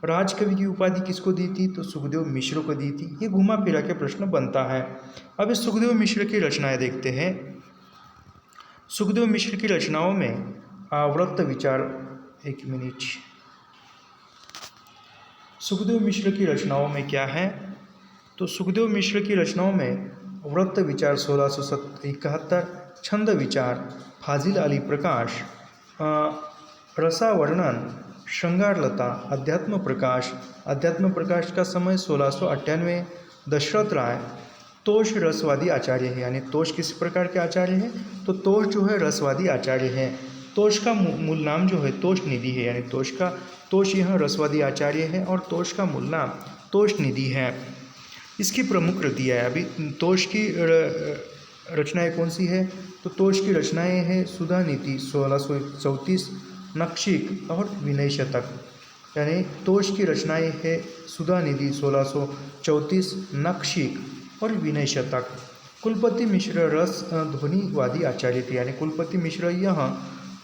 राजकवि की उपाधि किसको दी थी? तो सुखदेव मिश्र को दी थी। ये घुमा फिरा के प्रश्न बनता है। अब इस सुखदेव मिश्र की रचनाएं देखते हैं। सुखदेव मिश्र की रचनाओं में व्रत विचार, एक मिनट, सुखदेव मिश्र की रचनाओं में क्या है? तो सुखदेव मिश्र की रचनाओं में व्रत विचार 1671, छंद विचार, फाजिल अली प्रकाश, रसावर्णन, श्रृंगारलता, अध्यात्म प्रकाश का समय 1698, दशरथ राय। तोष रसवादी आचार्य है। यानी तोष किस प्रकार के आचार्य हैं? तो तोष जो है रसवादी आचार्य है। तोष का मूल नाम जो है तोष निधि है। यानी तोष यह रसवादी आचार्य है और तोष का मूल नाम तोष निधि है। इसकी प्रमुख कृतियाँ है। अभी तोष की रचनाएं कौन सी है? तो तोष की रचनाएं हैं सुधा नीति 1634, नक्षिक और विनय शतक। यानी तोष की रचनाएं है सुधा निधि 1634, नक्षिक और विनय शतक। कुलपति मिश्र रस ध्वनिवादी आचार्य थे। यानी कुलपति मिश्र यह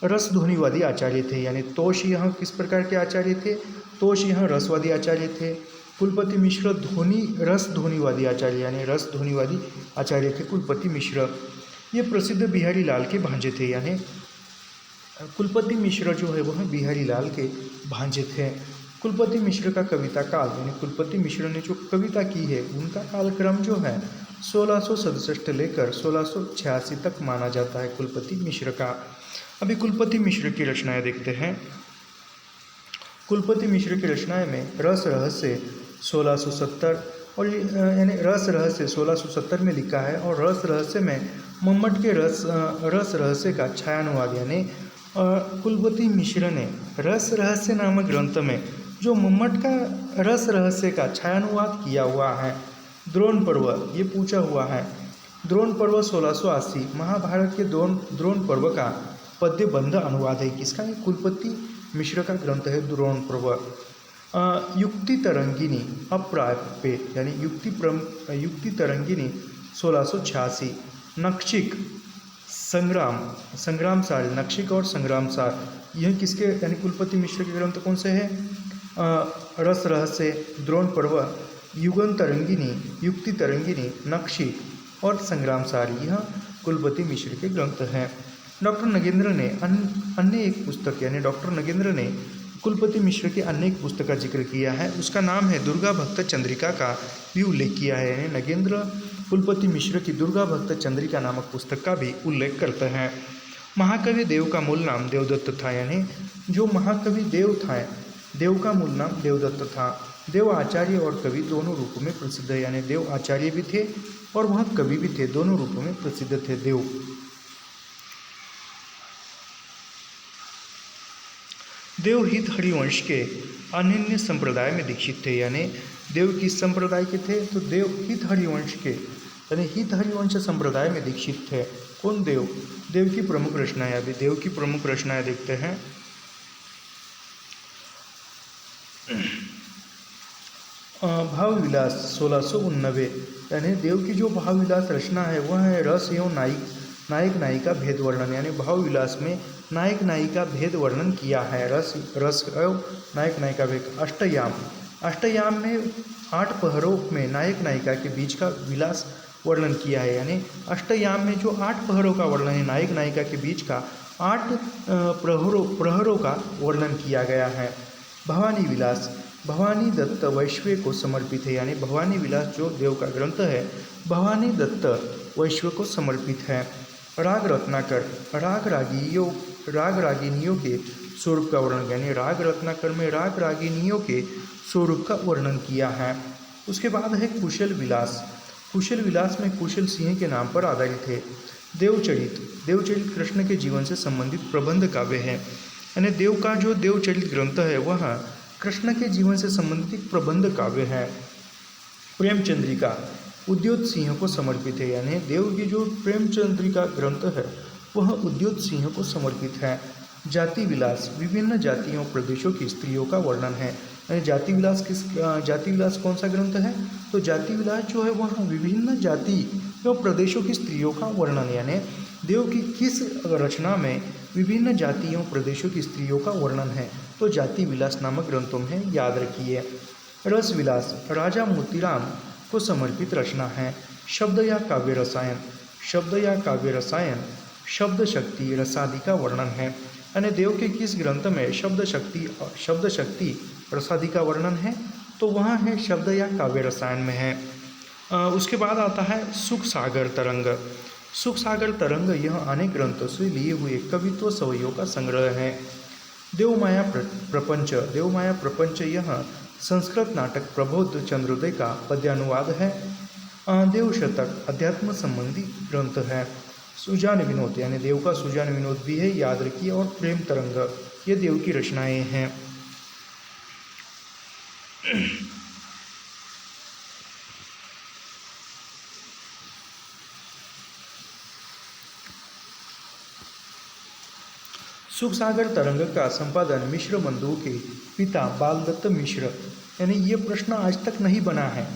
रस ध्वनिवादी आचार्य थे। यानी तोष यह किस प्रकार के आचार्य थे? तोष यह रसवादी आचार्य थे। कुलपति मिश्र रस ध्वनिवादी आचार्य, यानी रस ध्वनिवादी आचार्य थे कुलपति मिश्र। ये प्रसिद्ध बिहारी लाल के भांजे थे। यानी कुलपति मिश्र जो है वह बिहारी लाल के भांजे थे। कुलपति मिश्र का कविता काल, यानी कुलपति मिश्र ने जो कविता की है उनका कालक्रम जो है 1667 लेकर 1686 तक माना जाता है कुलपति मिश्र का। अभी कुलपति मिश्र की रचनाएं देखते हैं। कुलपति मिश्र की रचनाएं में रस रहस्य 1670 और यानी रस रहस्य 1670 में लिखा है और रस रहस्य में मम्मट के रस रहस्य का छायानुवाद, यानी कुलपति मिश्र ने रस रहस्य नामक ग्रंथ में जो मम्मट का रस रहस्य का छायानुवाद किया हुआ है। द्रोण पर्व ये पूछा हुआ है। द्रोण पर्व 1680 महाभारत के द्रोण पर्व का पद्यबंध अनुवाद है। किसका? कुलपति मिश्र का ग्रंथ है द्रोण पर्व। युक्ति तरंगिनी अप्राप्य, यानी युक्ति तरंगिनी 1686, नक्षिक संग्राम सार, नक्षिक और संग्राम सार यह किसके, यानी कुलपति मिश्र के ग्रंथ कौन से हैं? रस रहस्य, द्रोण पर्व, युगन तरंगिनी, युक्ति तरंगिनी, नक्षिक और संग्राम सार यह कुलपति मिश्र के ग्रंथ हैं। डॉक्टर नगेंद्र ने अन्य एक पुस्तक, यानी डॉक्टर नगेंद्र ने कुलपति मिश्र के अन्य एक पुस्तक का जिक्र किया है। उसका नाम है दुर्गा भक्त चंद्रिका का भी उल्लेख किया है। यानी नगेंद्र कुलपति मिश्र की दुर्गा भक्त चंद्रिका नामक पुस्तक का भी उल्लेख करते हैं। महाकवि देव का मूल नाम देवदत्त था। यानी जो महाकवि देव था, देव का मूल नाम देवदत्त था। देव आचार्य और कवि दोनों रूपों में प्रसिद्ध है। यानी देव आचार्य भी थे और वह कवि भी थे, दोनों रूपों में प्रसिद्ध थे देव। देवहित हरिवंश के अनन्य संप्रदाय में दीक्षित थे। यानी देव किस संप्रदाय के थे? तो देवहित हरिवंश के, यानी हित हरिवंश संप्रदाय में दीक्षित थे। कौन? देव। देव की प्रमुख रचनाएं, अभी देव की प्रमुख रचनाएं देखते हैं। भाव विलास 1689, यानी देव की जो भाव विलास रचना है वह है रस एवं नायक नायिका भेद वर्णन। यानी भाव विलास में नायक नायिका भेद वर्णन किया है। रस एवं नायक नायिका भेद। अष्टयाम में 8 पहरों में नायक नायिका के बीच का विलास वर्णन किया है। यानी अष्टयाम में जो 8 प्रहरों का वर्णन है, नायक नायिका के बीच का 8 प्रहरों का वर्णन किया गया है। भवानी विलास भवानी दत्त वैश्व को समर्पित है। यानी भवानी विलास जो देव का ग्रंथ है भवानी दत्त वैश्व को समर्पित है। राग रत्नाकर राग रागिनियों के स्वरूप का वर्णन, यानी राग रत्नाकर में राग रागिनियों के स्वरूप का वर्णन किया है। उसके बाद है कुशल विलास में कुशल सिंह के नाम पर आधारित है। देवचरित कृष्ण के जीवन से संबंधित प्रबंध काव्य है। यानी देव का जो देवचरित ग्रंथ है वह कृष्ण के जीवन से संबंधित एक प्रबंध काव्य है। प्रेमचंद्रिका उद्योत सिंह को समर्पित है। यानी देव की जो प्रेमचंद्रिका ग्रंथ है वह उद्योत सिंह को समर्पित है। जाति विलास विभिन्न जातियों प्रदेशों की स्त्रियों का वर्णन है। यानी जाति विलास कौन सा ग्रंथ है? तो जाति विलास जो है वह विभिन्न जाति एवं प्रदेशों की स्त्रियों का वर्णन, यानी देव की किस रचना में विभिन्न जातियों प्रदेशों की स्त्रियों का वर्णन है, तो जाति विलास नामक ग्रंथों में याद रखिए। रस विलास राजा मोतीराम को समर्पित रचना है। शब्द या काव्य रसायन शब्द शक्ति रसादि का वर्णन है। यानी देव के किस ग्रंथ में शब्द शक्ति रसादि का वर्णन है, तो वहाँ है शब्द या काव्य रसायन में है। उसके बाद आता है सुख सागर तरंग यह अनेक ग्रंथों से लिए हुए कवित्व सवैयों का संग्रह है। देवमाया प्रपंच यह संस्कृत नाटक प्रबोध चंद्रोदय का पद्यानुवाद है। देव शतक अध्यात्म संबंधी ग्रंथ है। सुजान विनोद यानी देव का सुजान विनोद भी है, याद रखिए। और प्रेम तरंग ये देव की रचनाएं हैं। सुख सागर तरंग का संपादन मिश्र बंधुओं के पिता बालदत्त मिश्र, यानी ये प्रश्न आज तक नहीं बना है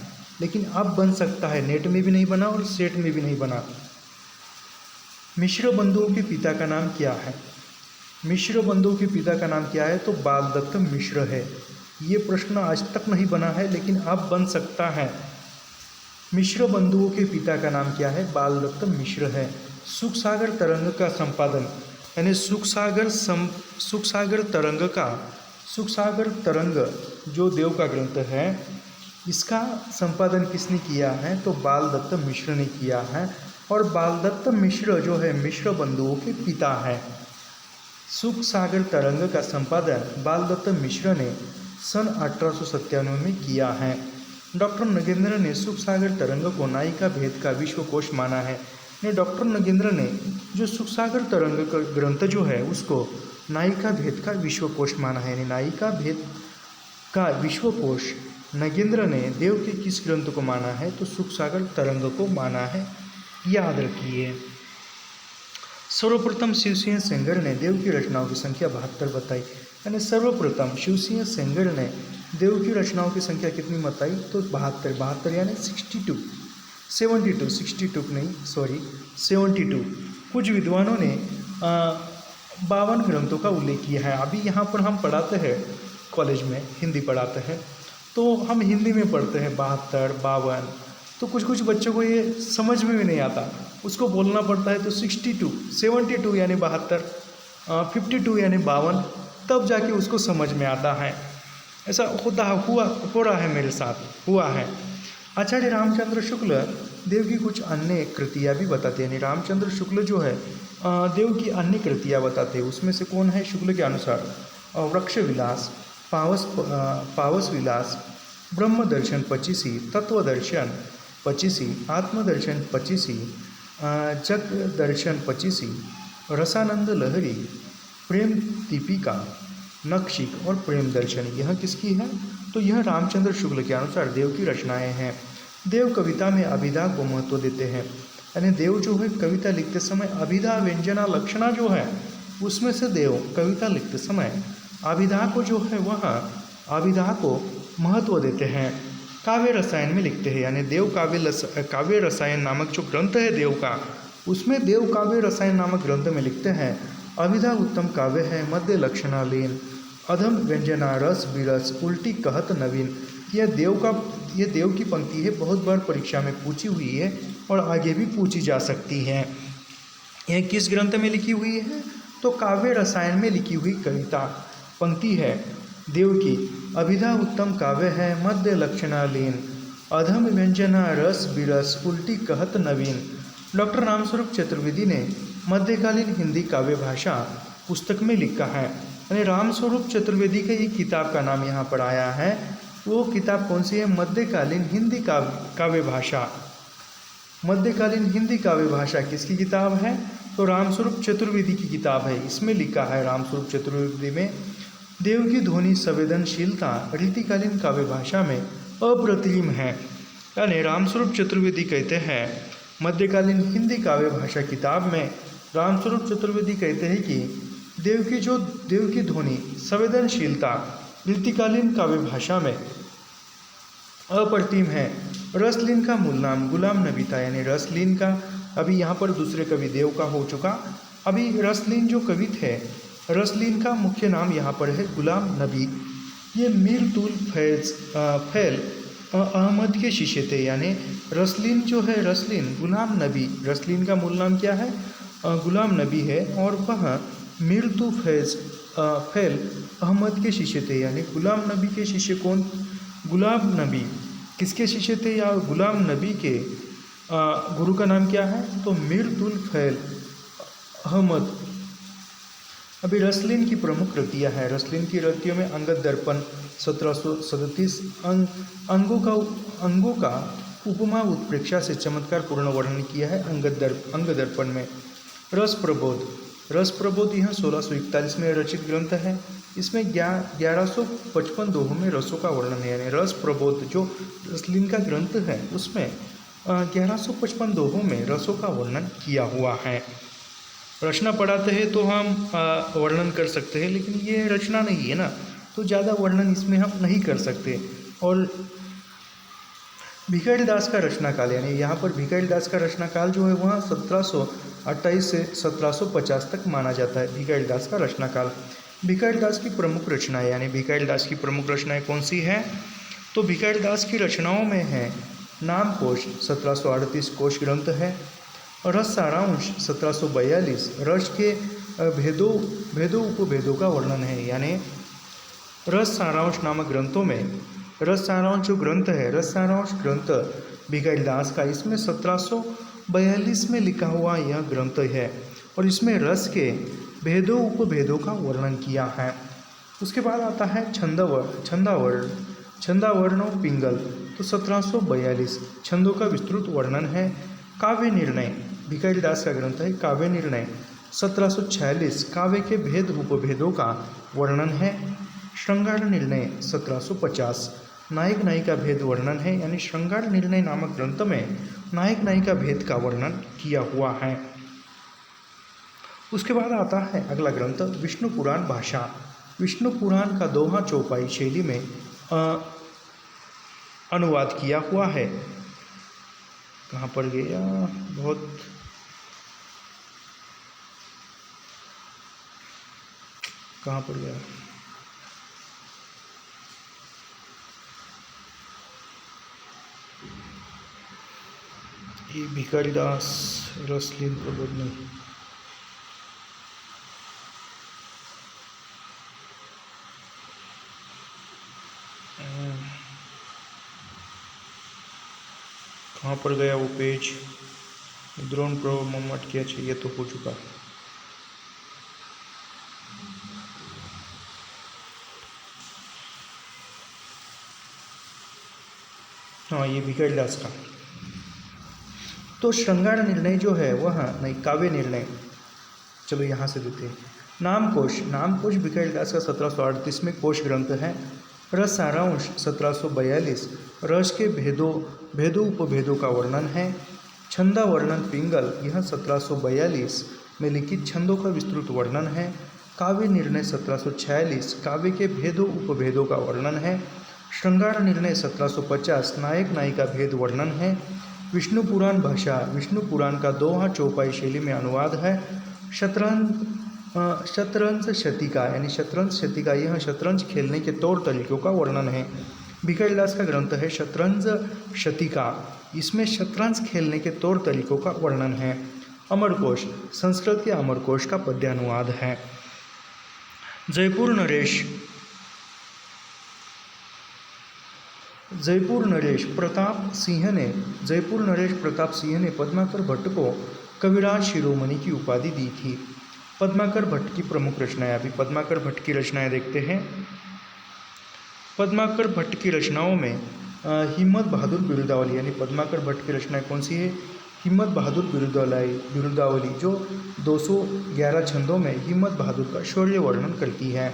लेकिन अब बन सकता है। नेट में भी नहीं बना और सेट में भी नहीं बना। मिश्र बंधुओं के पिता का नाम क्या है? तो बालदत्त मिश्र है। ये प्रश्न आज तक नहीं बना है लेकिन अब बन सकता है। मिश्र बंधुओं के पिता का नाम क्या है? बालदत्त मिश्र है। सुख सागर तरंग का संपादन, यानी सुख सागर तरंग जो देव का ग्रंथ है इसका संपादन किसने किया है? तो बालदत्त मिश्र ने किया है। और बालदत्त मिश्र जो है मिश्र बंधुओं के पिता है। सुख सागर तरंग का संपादन बालदत्त मिश्र ने सन 1897 में किया है। डॉक्टर नगेंद्र ने सुख सागर तरंग को नायिका भेद का विश्वकोश माना है। डॉक्टर नगेंद्र ने जो सुख सागर तरंग का ग्रंथ जो है उसको नायिका भेद का विश्वकोश माना है। यानी नायिका भेद का विश्वकोश नगेंद्र ने देव के किस ग्रंथ को माना है? तो सुख सागर तरंग को माना है, याद रखिए। सर्वप्रथम शिवसिंह सेंगर ने देव की रचनाओं की संख्या 72 बताई। यानी सर्वप्रथम शिवसिंह सेंगर ने देव की रचनाओं की संख्या कितनी बताई? तो 72 यानी 72। कुछ विद्वानों ने 52 ग्रंथों का उल्लेख किया है। अभी यहाँ पर हम पढ़ाते हैं, कॉलेज में हिंदी पढ़ाते हैं तो हम हिंदी में पढ़ते हैं 72, 52, तो कुछ बच्चों को ये समझ में भी नहीं आता, उसको बोलना पड़ता है। तो 72 यानी 72, 52 यानी 52, तब जाके उसको समझ में आता है। ऐसा हो रहा है, मेरे साथ हुआ है। आचार्य रामचंद्र शुक्ल देव की कुछ अन्य कृतियाँ भी बताते हैं। यानी रामचंद्र शुक्ल जो है देव की अन्य कृतियाँ बताते हैं। उसमें से कौन है? शुक्ल के अनुसार वृक्ष विलास, पावस विलास, ब्रह्म दर्शन 25, तत्व दर्शन 25, आत्मदर्शन 25, जग दर्शन 25, रसानंद लहरी, प्रेम दीपिका, नक्षिक और प्रेम दर्शन, यह किसकी है? तो यह रामचंद्र शुक्ल के अनुसार देव की रचनाएं हैं। देव कविता में अभिधा को महत्व देते हैं। यानी देव जो है कविता लिखते समय अभिधा, व्यंजना, लक्षणा जो है उसमें से देव कविता लिखते समय अभिधा को जो है वह अभिधा को महत्व देते हैं। काव्य रसायन में लिखते हैं। यानी देव काव्य रसायन नामक जो ग्रंथ है देव का, उसमें देव काव्य रसायन नामक ग्रंथ में लिखते हैं अभिधा उत्तम काव्य है, मध्य लक्षणालीन, अधम व्यंजना, रस विरस, उल्टी कहत नवीन। यह देव की पंक्ति है, बहुत बार परीक्षा में पूछी हुई है और आगे भी पूछी जा सकती है। यह किस ग्रंथ में लिखी हुई है? तो काव्य रसायन में लिखी हुई कविता पंक्ति है देव की। अभिधा उत्तम काव्य है, मध्य लक्षणा लीन, अधम व्यंजना रस बिरस, उल्टी कहत नवीन। डॉक्टर रामस्वरूप चतुर्वेदी ने मध्यकालीन हिंदी काव्य भाषा पुस्तक में लिखा है। यानी रामस्वरूप चतुर्वेदी के ये किताब का नाम यहाँ पर आया है। वो किताब कौन सी है? मध्यकालीन हिंदी काव्य भाषा। मध्यकालीन हिंदी काव्य भाषा किसकी किताब है? तो रामस्वरूप चतुर्वेदी की किताब है। इसमें लिखा है रामस्वरूप चतुर्वेदी में, देव की ध्वनि संवेदनशीलता रीतिकालीन काव्य भाषा में अप्रतिम है। यानी रामस्वरूप चतुर्वेदी कहते हैं, मध्यकालीन हिंदी काव्य भाषा किताब में रामस्वरूप चतुर्वेदी कहते हैं कि देव की ध्वनि संवेदनशीलता रीतिकालीन काव्य भाषा में अप्रतिम है। रसलीन का मूल नाम गुलाम नबी था। यानी रसलीन का अभी यहाँ पर दूसरे कवि देव का हो चुका। अभी रसलीन जो कवि थे, रसलीन का मुख्य नाम यहाँ पर है गुलाम नबी। ये मीर तुल फैल अहमद के शिष्य थे। यानी रसलीन जो है, रसलीन गुलाम नबी, रसलीन का मूल नाम क्या है? गुलाम नबी है। और वह मीर तुल फैल अहमद के शिष्य थे। यानी गुलाम नबी के शिष्य कौन? गुलाम नबी किसके शिष्य थे? या गुलाम नबी के गुरु का नाम क्या है? तो मीर तुल फैल अहमद। अभी रसलीन की प्रमुख कृतियाँ हैं। रसलीन की कृतियों में अंगद दर्पण 1737 अंगों का उपमा उत्प्रेक्षा से चमत्कार पूर्ण वर्णन किया है अंग दर्पण में। रस प्रबोध यह 1641 में रचित ग्रंथ है। इसमें 1155 दोहों में रसों का वर्णन है। यानी रस प्रबोध जो रसलीन का ग्रंथ है, उसमें 1155 दोहों में रसों का वर्णन किया हुआ है। रचना पढ़ाते हैं तो हम वर्णन कर सकते हैं, लेकिन ये रचना नहीं है ना, तो ज़्यादा वर्णन इसमें हम नहीं कर सकते। और भिखारी दास का रचना काल, यानी यहाँ पर भिखारी दास का रचना काल जो है वह 1728 से 1750 तक माना जाता है। भिखारी दास का रचना काल। भिखारी दास की प्रमुख रचनाएं, यानी भिखारी दास की प्रमुख रचनाएं कौन सी हैं? तो भिखारी दास की रचनाओं में है नामकोश 1738 कोश ग्रंथ है। रस सारांश 1742 रस के भेदों उपभेदों का वर्णन है। यानी रस सारांश नामक ग्रंथों में, रस सारांश जो ग्रंथ है, रस सारांश ग्रंथ भिखारी दास का, इसमें 1742 में लिखा हुआ यह ग्रंथ है और इसमें रस के भेदों उपभेदों का वर्णन किया है। उसके बाद आता है छंदावर्ण पिंगल, तो 1742 छंदों का विस्तृत वर्णन है। काव्य निर्णय भिखारी दास का ग्रंथ है। काव्य निर्णय 1746 काव्य के भेद उपभेदों का वर्णन है। श्रृंगार निर्णय 1750 नायक नायिका भेद वर्णन है। यानी श्रृंगार निर्णय नामक ग्रंथ में नायक नायिका भेद का वर्णन किया हुआ है। उसके बाद आता है अगला ग्रंथ विष्णु पुराण भाषा। विष्णु पुराण का दोहा चौपाई शैली में अनुवाद किया हुआ है। कहाँ पर गया? बहुत कहाँ पर गया? ये भिखारी दास रसलीन प्रबोध नहीं, कहाँ पर गया वो पेज? द्रोण प्रभु मोमट क्या चाहिए तो हो चुका। हाँ, ये भिखारी दास का। तो श्रृंगार निर्णय जो है वह नहीं, काव्य निर्णय। चलो यहाँ से देते हैं। नामकोश भिखारी दास का 1738 में कोश ग्रंथ है। रस सारांश 1742 रस के भेदों उपभेदों का वर्णन है। छंदा वर्णन पिंगल यह 1742 में लिखित छंदों का विस्तृत वर्णन है। काव्य निर्णय 1746 काव्य के भेदों उपभेदों का वर्णन है। श्रृंगार निर्णय 1750 नायक नायिका भेद वर्णन है। विष्णु पुराण भाषा विष्णु पुराण का दोहा चौपाई शैली में अनुवाद है। शतरंज शतिका यानी शतरंज शतिका यह शतरंज खेलने के तौर तरीकों का वर्णन है। भिकारीदास का ग्रंथ है शतरंज शतिका। इसमें शतरंज खेलने के तौर तरीकों का वर्णन है। अमरकोश संस्कृत के अमरकोश का पद्यानुवाद है। जयपुर नरेश प्रताप सिंह ने पद्माकर भट्ट को कविराज शिरोमणि की उपाधि दी थी। पद्माकर भट्ट की प्रमुख रचनाएं, अभी पद्माकर भट्ट की रचनाएं देखते हैं। पद्माकर भट्ट की रचनाओं में हिम्मत बहादुर बिरुदावली, यानी पद्माकर भट्ट की रचनाएं कौन सी है? हिम्मत बहादुर बिरुदावली, जो 211 छंदों में हिम्मत बहादुर का शौर्य वर्णन करती है।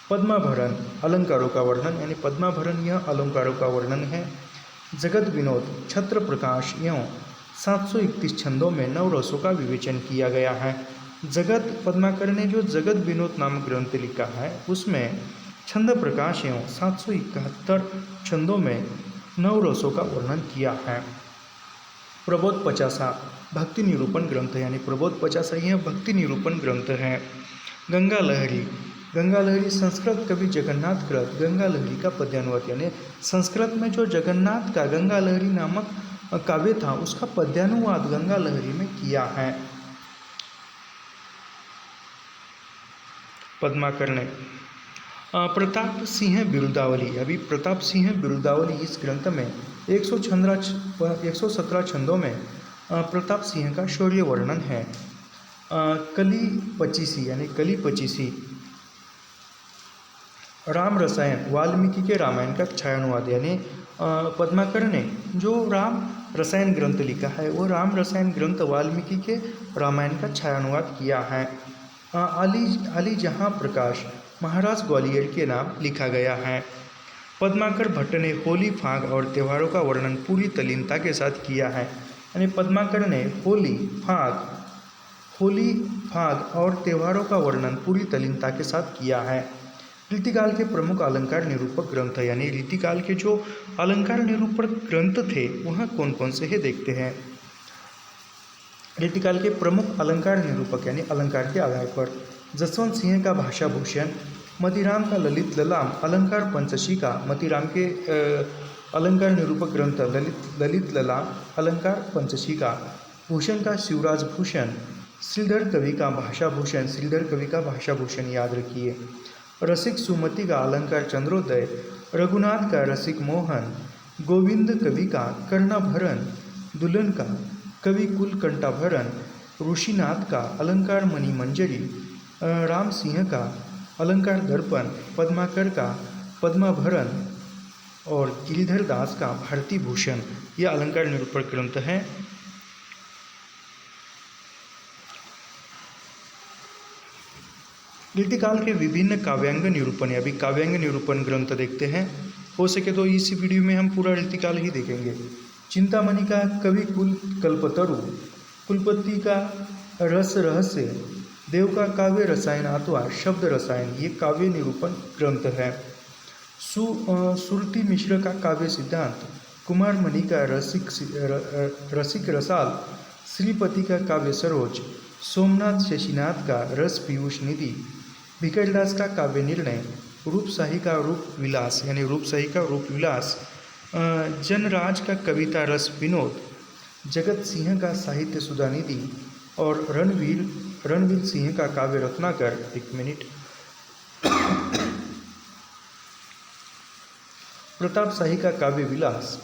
पद्माभरण अलंकारों का वर्णन, यानी पद्माभरण यह अलंकारों का वर्णन है। जगत विनोद छत्र प्रकाश एवं 731 छंदों में नवरसों का विवेचन किया गया है। पद्माकर ने जो जगत विनोद नामक ग्रंथ लिखा है उसमें छंद प्रकाश एवं 771 छंदों में नवरसों का वर्णन किया है। प्रबोध 50 भक्ति निरूपण ग्रंथ, यानी प्रबोध 50 यह भक्ति निरूपण ग्रंथ है। गंगा लहरी संस्कृत कवि जगन्नाथ कृत गंगा लहरी का पद्यानुवाद, यानी संस्कृत में जो जगन्नाथ का गंगा लहरी नामक काव्य था उसका पद्यानुवाद गंगा लहरी में किया है पद्माकर ने। प्रताप सिंह बिरुदावली, अभी प्रताप सिंह बिरुदावली इस ग्रंथ में 117 छंदों में प्रताप सिंह का शौर्य वर्णन है। कली पचीसी, यानी कली पचीसी राम रसायन वाल्मीकि के रामायण का छायानुवाद, यानी पद्माकर ने जो राम रसायन ग्रंथ लिखा है वो राम रसायन ग्रंथ वाल्मीकि के रामायण का छायानुवाद किया है। अली जहाँ प्रकाश महाराज ग्वालियर के नाम लिखा गया है। पद्माकर भट्ट ने होली फाग और त्योहारों का वर्णन पूरी तल्लीनता के साथ किया है, यानी पद्माकर ने होली फाग और त्योहारों का वर्णन पूरी तल्लीनता के साथ किया है। रीतिकाल के प्रमुख अलंकार निरूपक ग्रंथ, यानी रीतिकाल के जो अलंकार निरूपक ग्रंथ थे वह कौन कौन से है देखते हैं। रीतिकाल के प्रमुख अलंकार निरूपक, यानी अलंकार के आधार पर जसवंत सिंह का भाषा भूषण, मतीराम का ललित ललाम अलंकार पंचशिका, मतीराम के अलंकार निरूपक ग्रंथ ललित ललाम अलंकार पंचशिका, भूषण का शिवराज भूषण, श्रीधर कवि का भाषा भूषण याद रखिए। रसिक सुमति का अलंकार चंद्रोदय, रघुनाथ का रसिक मोहन, गोविंद कवि का कर्णभरण, दुल्हन का कवि कुल कंठाभरण, ऋषिनाथ का अलंकार मणि मंजरी, राम सिंह का अलंकार दर्पण, पद्माकर का पद्माभरण और गिरिधर दास का भारती भूषण, ये अलंकार निरूपक ग्रंथ हैं। रीतिकाल के विभिन्न काव्यांग निरूपण, अभी काव्यांग निरूपण ग्रंथ देखते हैं। हो सके तो इस वीडियो में हम पूरा रीतिकाल ही देखेंगे। चिंतामणि का कवि कुल कल्पतरु, कुलपति का रस रहस्य, देव का काव्य रसायन अथवा शब्द रसायन, ये काव्य निरूपण ग्रंथ है। सुरती मिश्र का काव्य सिद्धांत, कुमार मणि का रसिक रसाल, श्रीपति का काव्य सरोज, सोमनाथ शशिनाथ का रस पीयूष निधि, भिकारीदास का काव्य निर्णय, रूपशाही का रूप विलास, जनराज का कविता रस विनोद, जगत सिंह का साहित्य सुधानिधि और रणवीर सिंह का काव्य रत्नाकर। प्रताप शाही का काव्य विलास,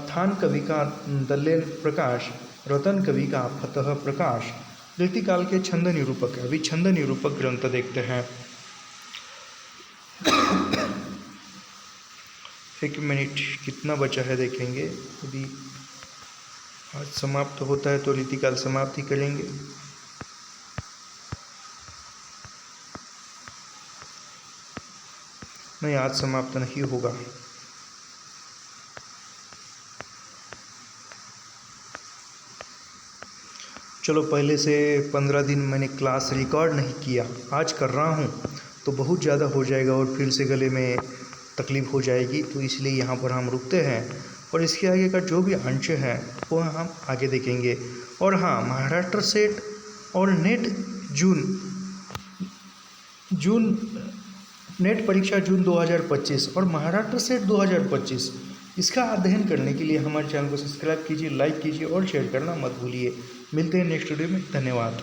थान कवि का दल्लेन प्रकाश, रतन कवि का फतह प्रकाश। रीतिकाल के छंद निरूपक, अभी छंद निरूपक ग्रंथ देखते हैं। 1 मिनट कितना बचा है देखेंगे। यदि आज समाप्त होता है तो रीतिकाल समाप्ति करेंगे। नहीं, आज समाप्त नहीं होगा। चलो, पहले से 15 दिन मैंने क्लास रिकॉर्ड नहीं किया, आज कर रहा हूँ तो बहुत ज़्यादा हो जाएगा और फिर से गले में तकलीफ़ हो जाएगी, तो इसलिए यहाँ पर हम रुकते हैं और इसके आगे का जो भी अंश है वो हम आगे देखेंगे। और हाँ, महाराष्ट्र सेट और नेट जून नेट परीक्षा जून 2025 और महाराष्ट्र सेट 2025, इसका अध्ययन करने के लिए हमारे चैनल को सब्सक्राइब कीजिए, लाइक कीजिए और शेयर करना मत भूलिए। मिलते हैं नेक्स्ट वीडियो में। धन्यवाद।